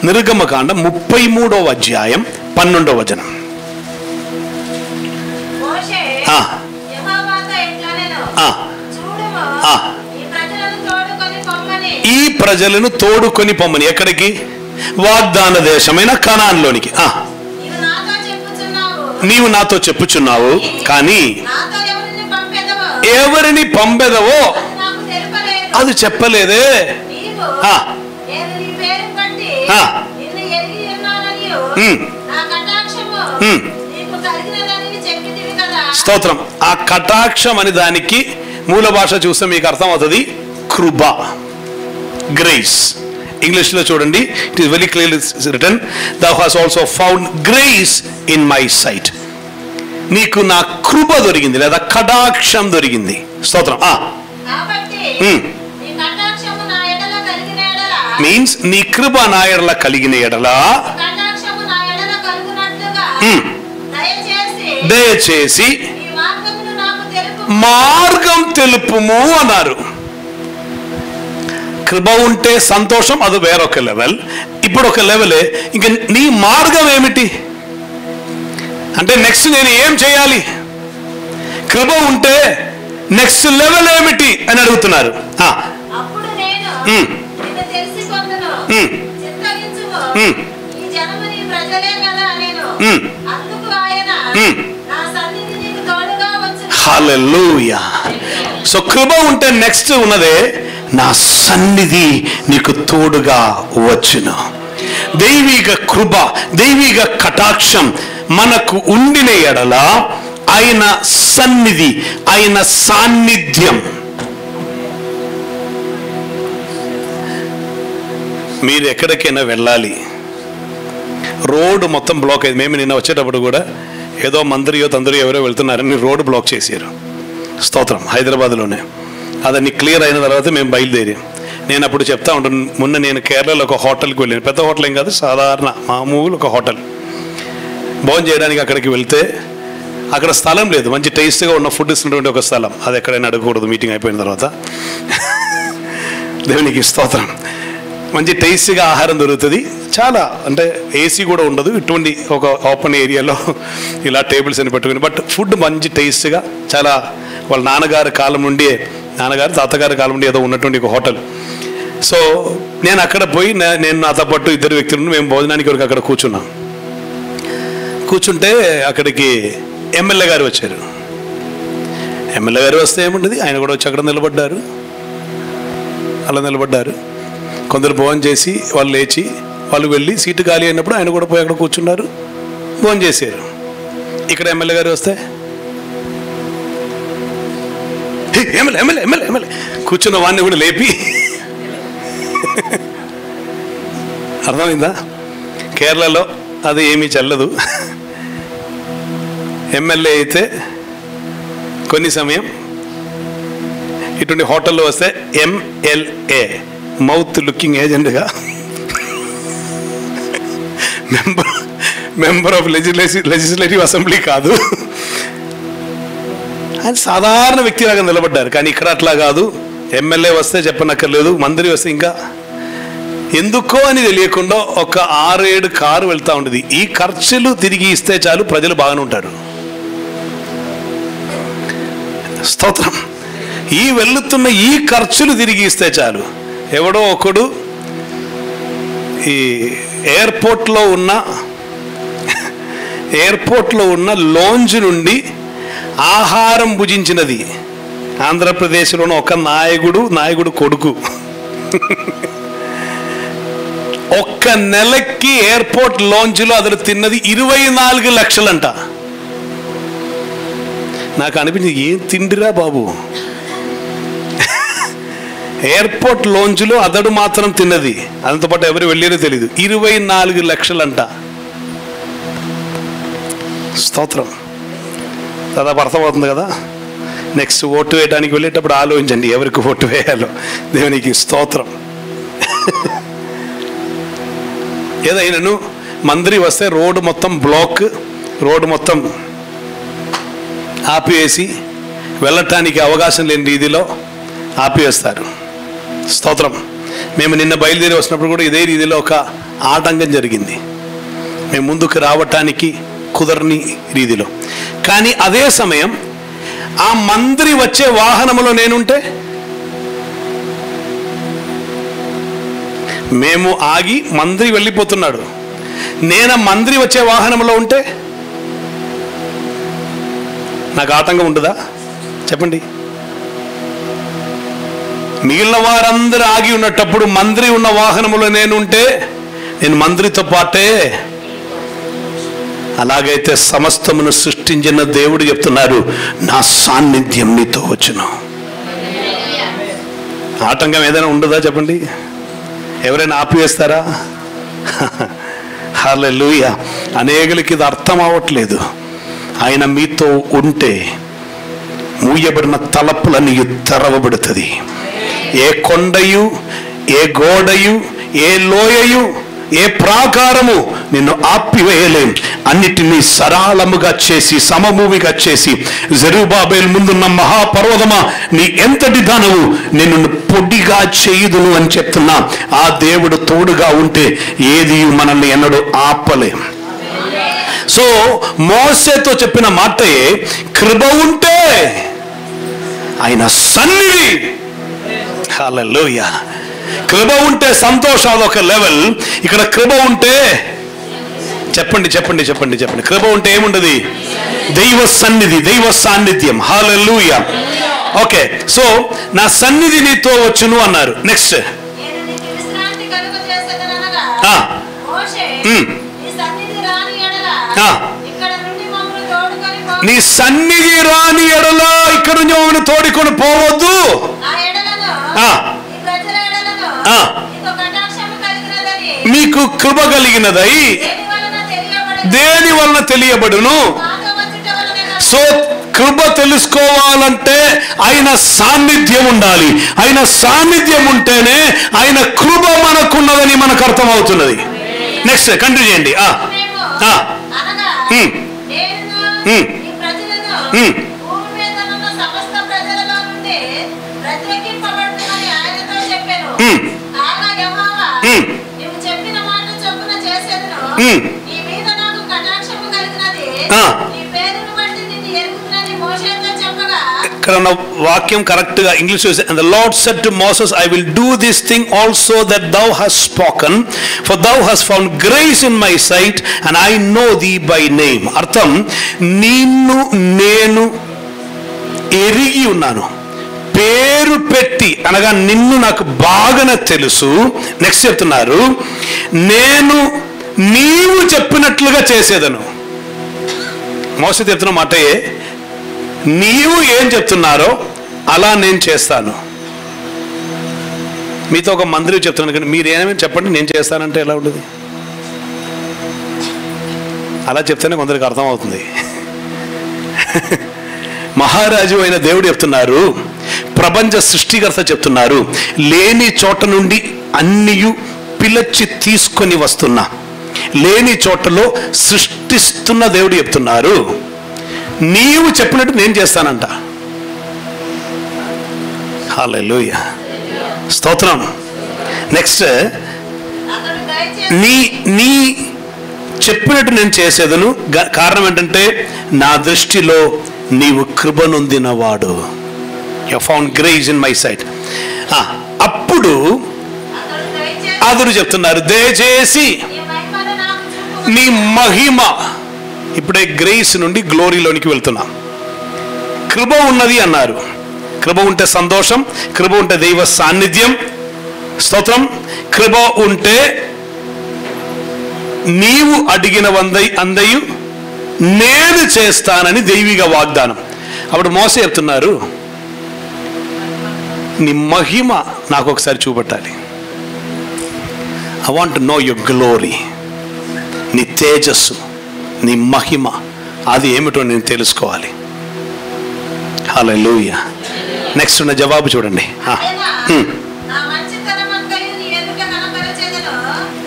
నిర్గమ కాండం 33వ అధ్యాయం 12వ వచనం. ఈ ప్రజలను తోడుకొని పొమ్మని. ఎక్కడికి? వాగ్దాన దేశమైన కనాన్లోనికి. నీవు నాతో చెప్పుచున్నావు, కానీ ఎవరిని పంపెదవో అది చెప్పలేదే. స్తోత్రం. ఆ కటాక్షం అని దానికి మూల భాష చూస్తే మీకు అర్థం అవుతుంది కృప, గ్రేస్. ఇంగ్లీష్ లో చూడండి, it is very clearly written, thou hast also found grace in my sight. నీకు నా కృప దొరికింది లేదా కటాక్షం దొరికింది. స్తోత్రం. మీన్స్ నీ కృప నా ఎడల కలిగిన ఎడల దయచేసి మార్గం తెలుపుము అన్నారు. కృప ఉంటే సంతోషం, అది వేరొక లెవెల్. ఇప్పుడు ఒక లెవెలే, ఇంకా నీ మార్గం ఏమిటి అంటే నెక్స్ట్ నేను ఏం చేయాలి? కృప ఉంటే నెక్స్ట్ లెవెల్ ఏమిటి అని అడుగుతున్నారు. హల్లెలూయా. సో కృప ఉంటే నెక్స్ట్ ఉన్నదే, నా సన్నిధి నీకు తోడుగా వచ్చును. దైవిక కృప, దైవిక కటాక్షం మనకు ఉండిన ఎడల ఆయన సన్నిధి, ఆయన సాన్నిధ్యం. మీరు ఎక్కడికైనా వెళ్ళాలి, రోడ్డు మొత్తం బ్లాక్ అయింది. మేము నిన్న వచ్చేటప్పుడు కూడా ఏదో మంత్రియో తండ్రియో ఎవరో వెళ్తున్నారని రోడ్డు బ్లాక్ చేశారు. స్తోత్రం. హైదరాబాద్లోనే. అదన్నీ క్లియర్ అయిన తర్వాత మేము బయలుదేరాం. నేను అప్పుడు చెప్తా ఉంటాను, మొన్న నేను కేరళలో ఒక హోటల్కి వెళ్ళాను. పెద్ద హోటల్ ఏం కాదు, సాధారణ మామూలు ఒక హోటల్. భోజనం చేయడానికి అక్కడికి వెళ్తే అక్కడ స్థలం లేదు, మంచి టేస్ట్గా ఉన్న ఫుడ్ ఇస్తున్నటువంటి ఒక స్థలం. అది ఎక్కడైనా అడగకూడదు మీటింగ్ అయిపోయిన తర్వాత. దేవునికి స్తోత్రం. మంచి టేస్టీగా ఆహారం దొరుకుతుంది. చాలా అంటే ఏసీ కూడా ఉండదు, ఇటువంటి ఒక ఓపెన్ ఏరియాలో ఇలా టేబుల్స్ అని పెట్టుకుని, బట్ ఫుడ్ మంచి టేస్ట్గా, చాలా వాళ్ళ నాన్నగారి కాలం నుండి, నాన్నగారు తాతగారి కాలం నుండి ఏదో ఉన్నటువంటి ఒక హోటల్. సో నేను అక్కడ పోయి, నేను నాతో పాటు ఇద్దరు వ్యక్తులను మేము భోజనానికి వరకు అక్కడ కూర్చున్నాం. కూర్చుంటే అక్కడికి ఎమ్మెల్యే గారు వచ్చారు. ఎమ్మెల్యే గారు వస్తే ఏముంటుంది, ఆయన కూడా వచ్చి అక్కడ నిలబడ్డారు. అలా నిలబడ్డారు. కొందరు భోజనం చేసి వాళ్ళు లేచి వాళ్ళు వెళ్ళి సీటు ఖాళీ అయినప్పుడు ఆయన కూడా పోయి అక్కడ కూర్చున్నారు, భోజనం చేశారు. ఇక్కడ ఎమ్మెల్యే గారు వస్తే ఎమ్మెల్యే ఎమ్మెల్యే ఎమ్మెల్యే ఎమ్మెల్యే కూర్చున్న వాడిని కూడా లేపి, అర్థమైందా? కేరళలో అది ఏమీ చెల్లదు. ఎమ్మెల్యే అయితే కొన్ని సమయం ఇటువంటి హోటల్లో వస్తే MLA, మౌత్ లుకింగ్ ఏజెంట్గా, మెంబర్ ఆఫ్ లెజిస్లేటివ్ అసెంబ్లీ కాదు, ఆయన సాధారణ వ్యక్తిలాగా నిలబడ్డారు. కానీ ఇక్కడ అట్లా కాదు. ఎమ్మెల్యే వస్తే చెప్పనక్కర్లేదు, మంత్రి వస్తే ఇంకా ఎందుకో అని తెలియకుండా ఒక 6-7 కారు వెళ్తూ ఉంటుంది. ఈ ఖర్చులు తిరిగి ఇస్తే చాలు, ప్రజలు బాగానే ఉంటారు. స్తోత్రం. ఈ వెళ్తున్న ఈ ఖర్చులు తిరిగి ఇస్తే చాలు. ఎవడో ఒకడు ఈ ఎయిర్పోర్ట్లో ఉన్న లోంజ్ నుండి ఆహారం భుజించినది ఆంధ్రప్రదేశ్లోని ఒక నాయకుడు కొడుకు ఒక్క నెలకి ఎయిర్పోర్ట్ లోంజ్లో అతను తిన్నది 24 లక్షలంట. నాకు అనిపించింది, ఏం తిండిరా బాబు, ఎయిర్పోర్ట్ లోంజ్లో అతడు మాత్రం తిన్నది, అదంతో పాటు ఎవరు వెళ్ళారో తెలియదు, 24 లక్షలంట. స్తోత్రం. దాదాపు అర్థమవుతుంది కదా. నెక్స్ట్ ఓటు వేయడానికి వెళ్ళేటప్పుడు ఆలోచించండి ఎవరికి ఓటు వేయాలో. దేవునికి స్తోత్రం. ఏదైనాను మంత్రి వస్తే రోడ్డు మొత్తం బ్లాక్, రోడ్డు మొత్తం ఆపివేసి వెళ్ళటానికి అవకాశం లేని రీతిలో ఆపివేస్తారు. స్తోత్రం. మేము నిన్న బయలుదేరి వస్తున్నప్పుడు కూడా ఇదే రీతిలో ఒక ఆటంకం జరిగింది, మేము ముందుకు రావటానికి కుదరని రీతిలో. కానీ అదే సమయం ఆ మంత్రి వచ్చే వాహనంలో నేనుంటే, మేము ఆగి మంత్రి వెళ్ళిపోతున్నాడు, నేను మంత్రి వచ్చే వాహనంలో ఉంటే నాకు ఆటంకం ఉంటుందా చెప్పండి? మిగిలిన వారందరూ ఆగి ఉన్నప్పుడు మంత్రి ఉన్న వాహనంలో నేనుంటే నేను మంత్రితో పాటే అలాగైతే సమస్తమును సృష్టించిన దేవుడు చెప్తున్నారు, నా సాన్నిధ్యం నీతో వచ్చును. ఆటంకం ఏదైనా ఉండదా చెప్పండి? ఎవరైనా ఆపివేస్తారా? హల్లెలూయా. అనేకులకి ఇది అర్థం అవ్వట్లేదు. ఆయన మీతో ఉంటే మూయబడిన తలుపులన్నీ తెరవబడుతుంది. ఏ కొండయు, ఏ గోడయు, ఏ లోయయు, ఏ ప్రాకారము నిన్ను ఆపివేయలేం. అన్నిటినీ సరళముగా చేసి, సమభూమిగా చేసి, జెరుబాబేలు ముందున్న మహాపర్వతమా నీ ఎంతటి దానవు, నిన్ను పొడిగా చేయుదును అని చెప్తున్నా. ఆ దేవుడు తోడుగా ఉంటే ఏది మనల్ని ఎన్నడూ ఆపలేం. సో మోసేతో చెప్పిన మాటే, కృప ఉంటే ఆయన సన్నిధి. హల్లెలూయా. కృప ఉంటే సంతోషం అదొక లెవెల్. ఇక్కడ కృప ఉంటే చెప్పండి చెప్పండి చెప్పండి చెప్పండి కృప ఉంటే ఏముండదు? దైవ సన్నిధి, దైవ సాన్నిధ్యం. హల్లెలూయా. ఓకే, సో నా సన్నిధి నీతో వచ్చును అన్నారు. నెక్స్ట్ నీ సన్నిధి రాని ఎడల ఇక్కడ నుంచి మమ్మల్ని తోడుకొని పోవద్దు. మీకు కృప కలిగినదై దేని వలన తెలియబడును. సో కృప తెలుసుకోవాలంటే ఆయన సాన్నిధ్యం ఉండాలి. ఆయన సాన్నిధ్యం ఉంటేనే ఆయన కృప మనకున్నదని మనకు అర్థమవుతున్నది. నెక్స్ట్ కంటిన్యూ చేయండి. ఇక్కడ వాక్యం కరెక్ట్ గా English. And the Lord said to Moses, I will do this thing also that thou hast spoken, for thou hast found grace in my sight, and I know thee by name. అర్థం, నిన్ను నేను ఎరిగి ఉన్నాను, పేరు పెట్టి, అనగా నిన్ను నాకు బాగానే తెలుసు. నెక్స్ట్ చెప్తున్నారు, నేను నీవు చెప్పినట్లుగా చేసేదను. మోసే చెప్తున్న మాటే, నీవు ఏం చెప్తున్నారో అలా నేను చేస్తాను. మీతో ఒక మందిరం చెప్తున్నాను కానీ మీరు ఏమేమి చెప్పండి నేను చేస్తానంటే ఎలా ఉంటుంది? అలా చెప్తేనే కొందరికి అర్థమవుతుంది. మహారాజు అయిన దేవుడు చెప్తున్నారు, ప్రపంచ సృష్టికర్త చెప్తున్నారు, లేని చోట నుండి అన్నియు పిలచి తీసుకొని వస్తున్నా, లేని చోటలో సృష్టిస్తున్న దేవుడు చెప్తున్నారు, నీవు చెప్పినట్టు నేను చేస్తానంట. హల్లెలూయా, స్తోత్రం. నెక్స్ట్, నీ చెప్పినట్టు నేను చేసేదను. కారణం ఏంటంటే నా దృష్టిలో నీవు కృప నొందినవాడు. You found grace in my sight. అప్పుడు అతడు చెప్తున్నారు, దయచేసి నీ మహిమ. ఇప్పుడే గ్రేస్ నుండి గ్లోరీలోనికి వెళ్తున్నాం. కృప ఉన్నది అన్నారు. కృప ఉంటే సంతోషం, కృప ఉంటే దైవ సాన్నిధ్యం. స్తోత్రం. కృప ఉంటే నీవు అడిగిన అందయు నేను చేస్తానని దైవిక వాగ్దానం. అప్పుడు మోసే చెప్తున్నారు, నీ మహిమ నాకు ఒకసారి చూపెట్టాలి. I want to know your glory. నీ తేజస్సు, నీ మహిమ, అది ఏమిటో నేను తెలుసుకోవాలి. హల్లెలూయా. నెక్స్ట్ ఉన్న జవాబు చూడండి.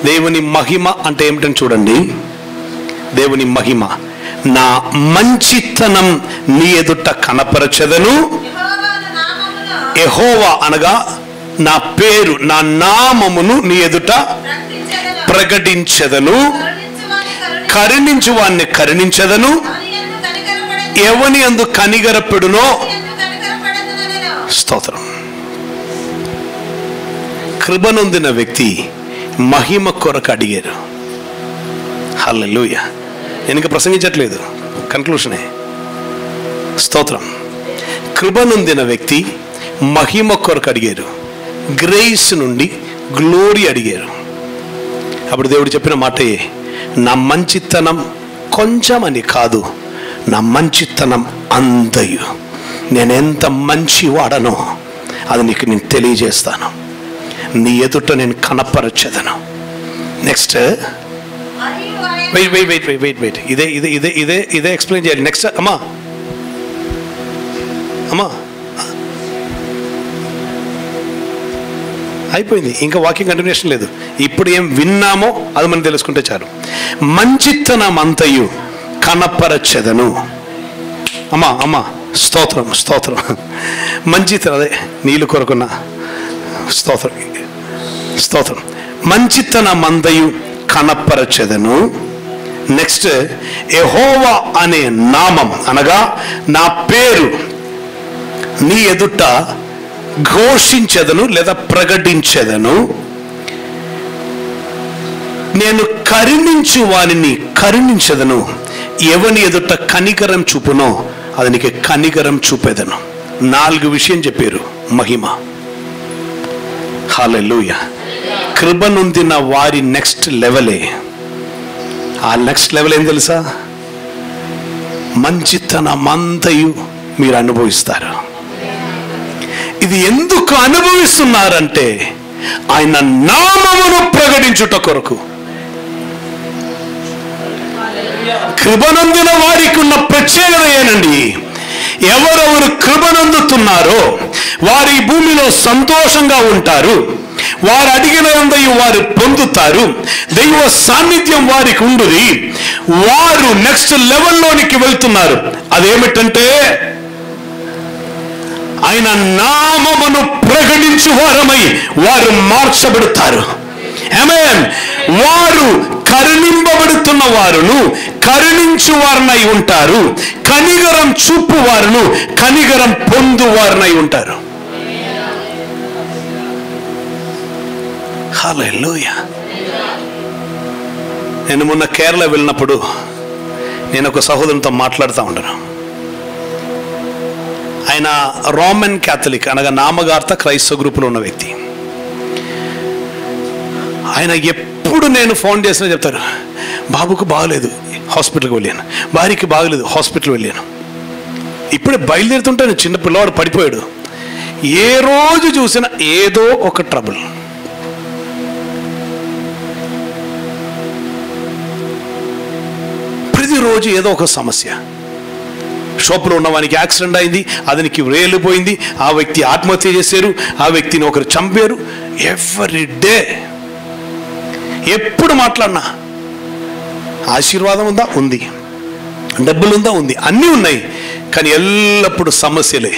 దేవుని మహిమ అంటే ఏమిటని చూడండి. దేవుని మహిమ, నా మంచితనం నీ ఎదుట కనపరచెదను. యెహోవా అనగా నా పేరు, నా నామమును నీ ఎదుట ప్రకటించెదను. కరుణించు వాణ్ణి కరుణించెదను, ఎవని యందు కనికరపెడునో. స్తోత్రం. కృపనొందిన వ్యక్తి మహిమ కొరకు అడిగారు. హల్లెలూయా. నేను ఇంకా ప్రసంగించట్లేదు, కన్క్లూషనే. స్తోత్రం. కృపనొందిన వ్యక్తి మహిమ కొరకు అడిగారు, గ్రేస్ నుండి గ్లోరీ అడిగారు. అప్పుడు దేవుడు చెప్పిన మాటే, నా మంచితనం కొంచెం అని కాదు, నా మంచితనం అంతయు, నేనెంత మంచివాడనో అది నీకు నేను తెలియజేస్తాను, నీ ఎదుట నేను కనపరచెదను. నెక్స్ట్ వెయిట్ ఇదే ఇదే ఇదే ఇదే ఇదే ఎక్స్ప్లెయిన్ చేయాలి. నెక్స్ట్ అమ్మా అయిపోయింది, ఇంకా వాక్యం కంటిన్యూషన్ లేదు. ఇప్పుడు ఏం విన్నామో అది మనం తెలుసుకుంటే చాలు. మంచితనం అంతయు కనపరచెదను. అమ్మా స్తోత్రం స్తోత్రం. మంచితనం, అదే నీళ్ళు కొరకున్న స్తోత్రం స్తోత్రం. మంచితనం అంతయు కనపరచెదను. నెక్స్ట్, యెహోవా అనే నామం అనగా నా పేరు నీ ఎదుట ఘోషించెదను లేదా ప్రకటించెదను. నేను కరుణించు వానిని కరుణించెదను, ఎవని ఎదుట కనికరం చూపునో అది నీకు కనికరం చూపెదను. 4 విషయం చెప్పారు మహిమ. హల్లెలూయా. కృప నొందిన వారి నెక్స్ట్ లెవెలే. ఆ నెక్స్ట్ లెవెల్ ఏం తెలుసా? మంచితనమంతయు మీరు అనుభవిస్తారు. ఇది ఎందుకు అనుభవిస్తున్నారంటే ఆయన నామమును ప్రకటించుట కొరకు. కృపనందిన వారికి ఉన్న ప్రత్యేకత ఏనండి, ఎవరెవరు కృపనందుతున్నారో వారు ఈ భూమిలో సంతోషంగా ఉంటారు, వారు అడిగిన అంతయు వారు పొందుతారు, దైవ సాన్నిధ్యం వారికి ఉండుది, వారు నెక్స్ట్ లెవెల్లోనికి వెళ్తున్నారు. అదేమిటంటే ఆయన నామమును ప్రకటించు వారమై వారు మార్చబడతారు. ఆమేన్. వారు కరుణింపబడుతున్న వారును కరుణించు వారినై ఉంటారు, కనికరం చూపు వారును కనికరం పొందు వారినై ఉంటారు. హల్లెలూయా. నేను మొన్న కేరళ వెళ్ళినప్పుడు నేను ఒక సహోదరునితో మాట్లాడుతూ ఉంటాను. ఆయన రోమన్ క్యాథలిక్ అనగా నామగార్త క్రైస్తవ గ్రూపులో ఉన్న వ్యక్తి. ఆయన ఎప్పుడు నేను ఫోన్ చేసినా చెప్తారు, బాబుకు బాగలేదు హాస్పిటల్కి వెళ్ళాను, భార్యకి బాగలేదు హాస్పిటల్ వెళ్ళాను. ఇప్పుడే బయలుదేరుతుంటాను, చిన్న పిల్లవాడు పడిపోయాడు. ఏ రోజు చూసినా ఏదో ఒక ట్రబుల్. ప్రతిరోజు ఏదో ఒక సమస్య. షాపులో ఉన్న వానికి యాక్సిడెంట్ అయింది, అతనికి వేలిపోయింది, ఆ వ్యక్తి ఆత్మహత్య చేశారు, ఆ వ్యక్తిని ఒకరు చంపారు. ఎవ్రీ డే ఎప్పుడు మాట్లాడినా ఆశీర్వాదం ఉందా? ఉంది. డబ్బులు ఉందా? ఉంది. అన్నీ ఉన్నాయి. కానీ ఎల్లప్పుడూ సమస్యలే.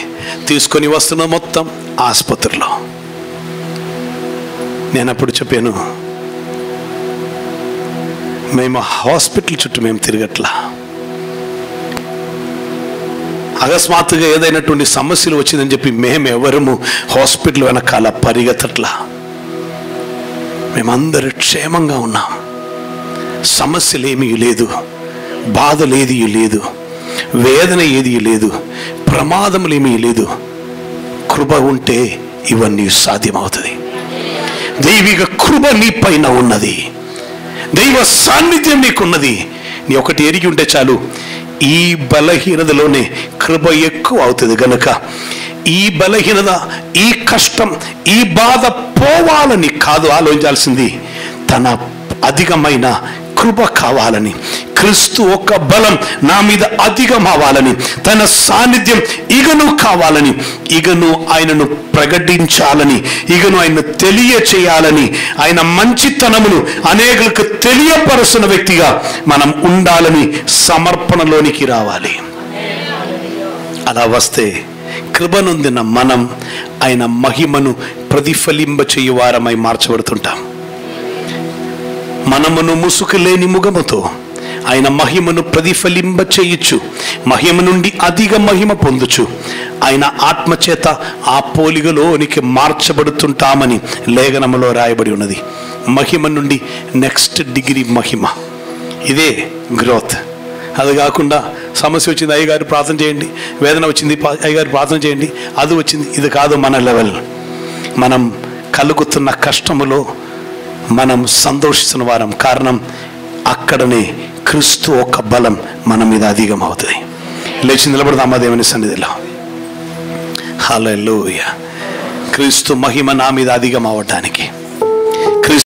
తీసుకొని వస్తున్న మొత్తం ఆసుపత్రిలో. నేను అప్పుడు చెప్పాను, మేము హాస్పిటల్ చుట్టూ మేము తిరగట్లా. అకస్మాత్తుగా ఏదైనటువంటి సమస్యలు వచ్చిందని చెప్పి మేమెవరము హాస్పిటల్ వెనకాల పరిగెత్తట్లా. మేమందరూ క్షేమంగా ఉన్నాం. సమస్యలు ఏమీ లేదు, బాధలు ఏది లేదు, వేదన ఏది లేదు, ప్రమాదములు ఏమీ లేదు. కృప ఉంటే ఇవన్నీ సాధ్యమవుతుంది. దైవిక కృప నీ పైన ఉన్నది, దైవ సాన్నిధ్యం నీకున్నది. నీ ఒకటి ఎరిగి ఉంటే చాలు, ఈ బలహీనతలోనే కృప ఎక్కువ అవుతుంది. గనక ఈ బలహీనత, ఈ కష్టం, ఈ బాధ పోవాలని కాదు ఆలోచించాల్సింది, తన అధికమైన కృప కావాలని, క్రీస్తు ఒక బలం నా మీద అధికం అవ్వాలని, తన సాన్నిధ్యం ఇగను కావాలని, ఇగను ఆయనను ప్రకటించాలని, ఇగను ఆయన తెలియచేయాలని, ఆయన మంచితనమును అనేకులకు తెలియపరుస్తున్న వ్యక్తిగా మనం ఉండాలని సమర్పణలోనికి రావాలి. అలా వస్తే కృపనొందిన మనం ఆయన మహిమను ప్రతిఫలింప చేయువారమై మార్చబడుతుంటాం. మనమును ముసుకు లేని ముఖముతో ఆయన మహిమను ప్రతిఫలింప చేయొచ్చు, మహిమ నుండి అధిక మహిమ పొందుచు ఆయన ఆత్మచేత ఆ పోలికలోనికి మార్చబడుతుంటామని లేఖనములో రాయబడి ఉన్నది. మహిమ నుండి నెక్స్ట్ డిగ్రీ మహిమ. ఇదే గ్రోత్. అది కాకుండా సమస్య వచ్చింది, అయ్యగారు ప్రార్థన చేయండి, వేదన వచ్చింది, అయ్యగారు ప్రార్థన చేయండి, అది వచ్చింది, ఇది కాదు మన లెవెల్. మనం కలుగుతున్న కష్టములో మనం సంతోషిస్తున్న వారం. కారణం అక్కడనే క్రీస్తు ఒక బలం మన మీద అధికం అవుతుంది. లేచి నిలబడదామా దేవుని సన్నిధిలో? హల్లెలూయా. క్రీస్తు మహిమ నా మీద అధికం అవ్వటానికి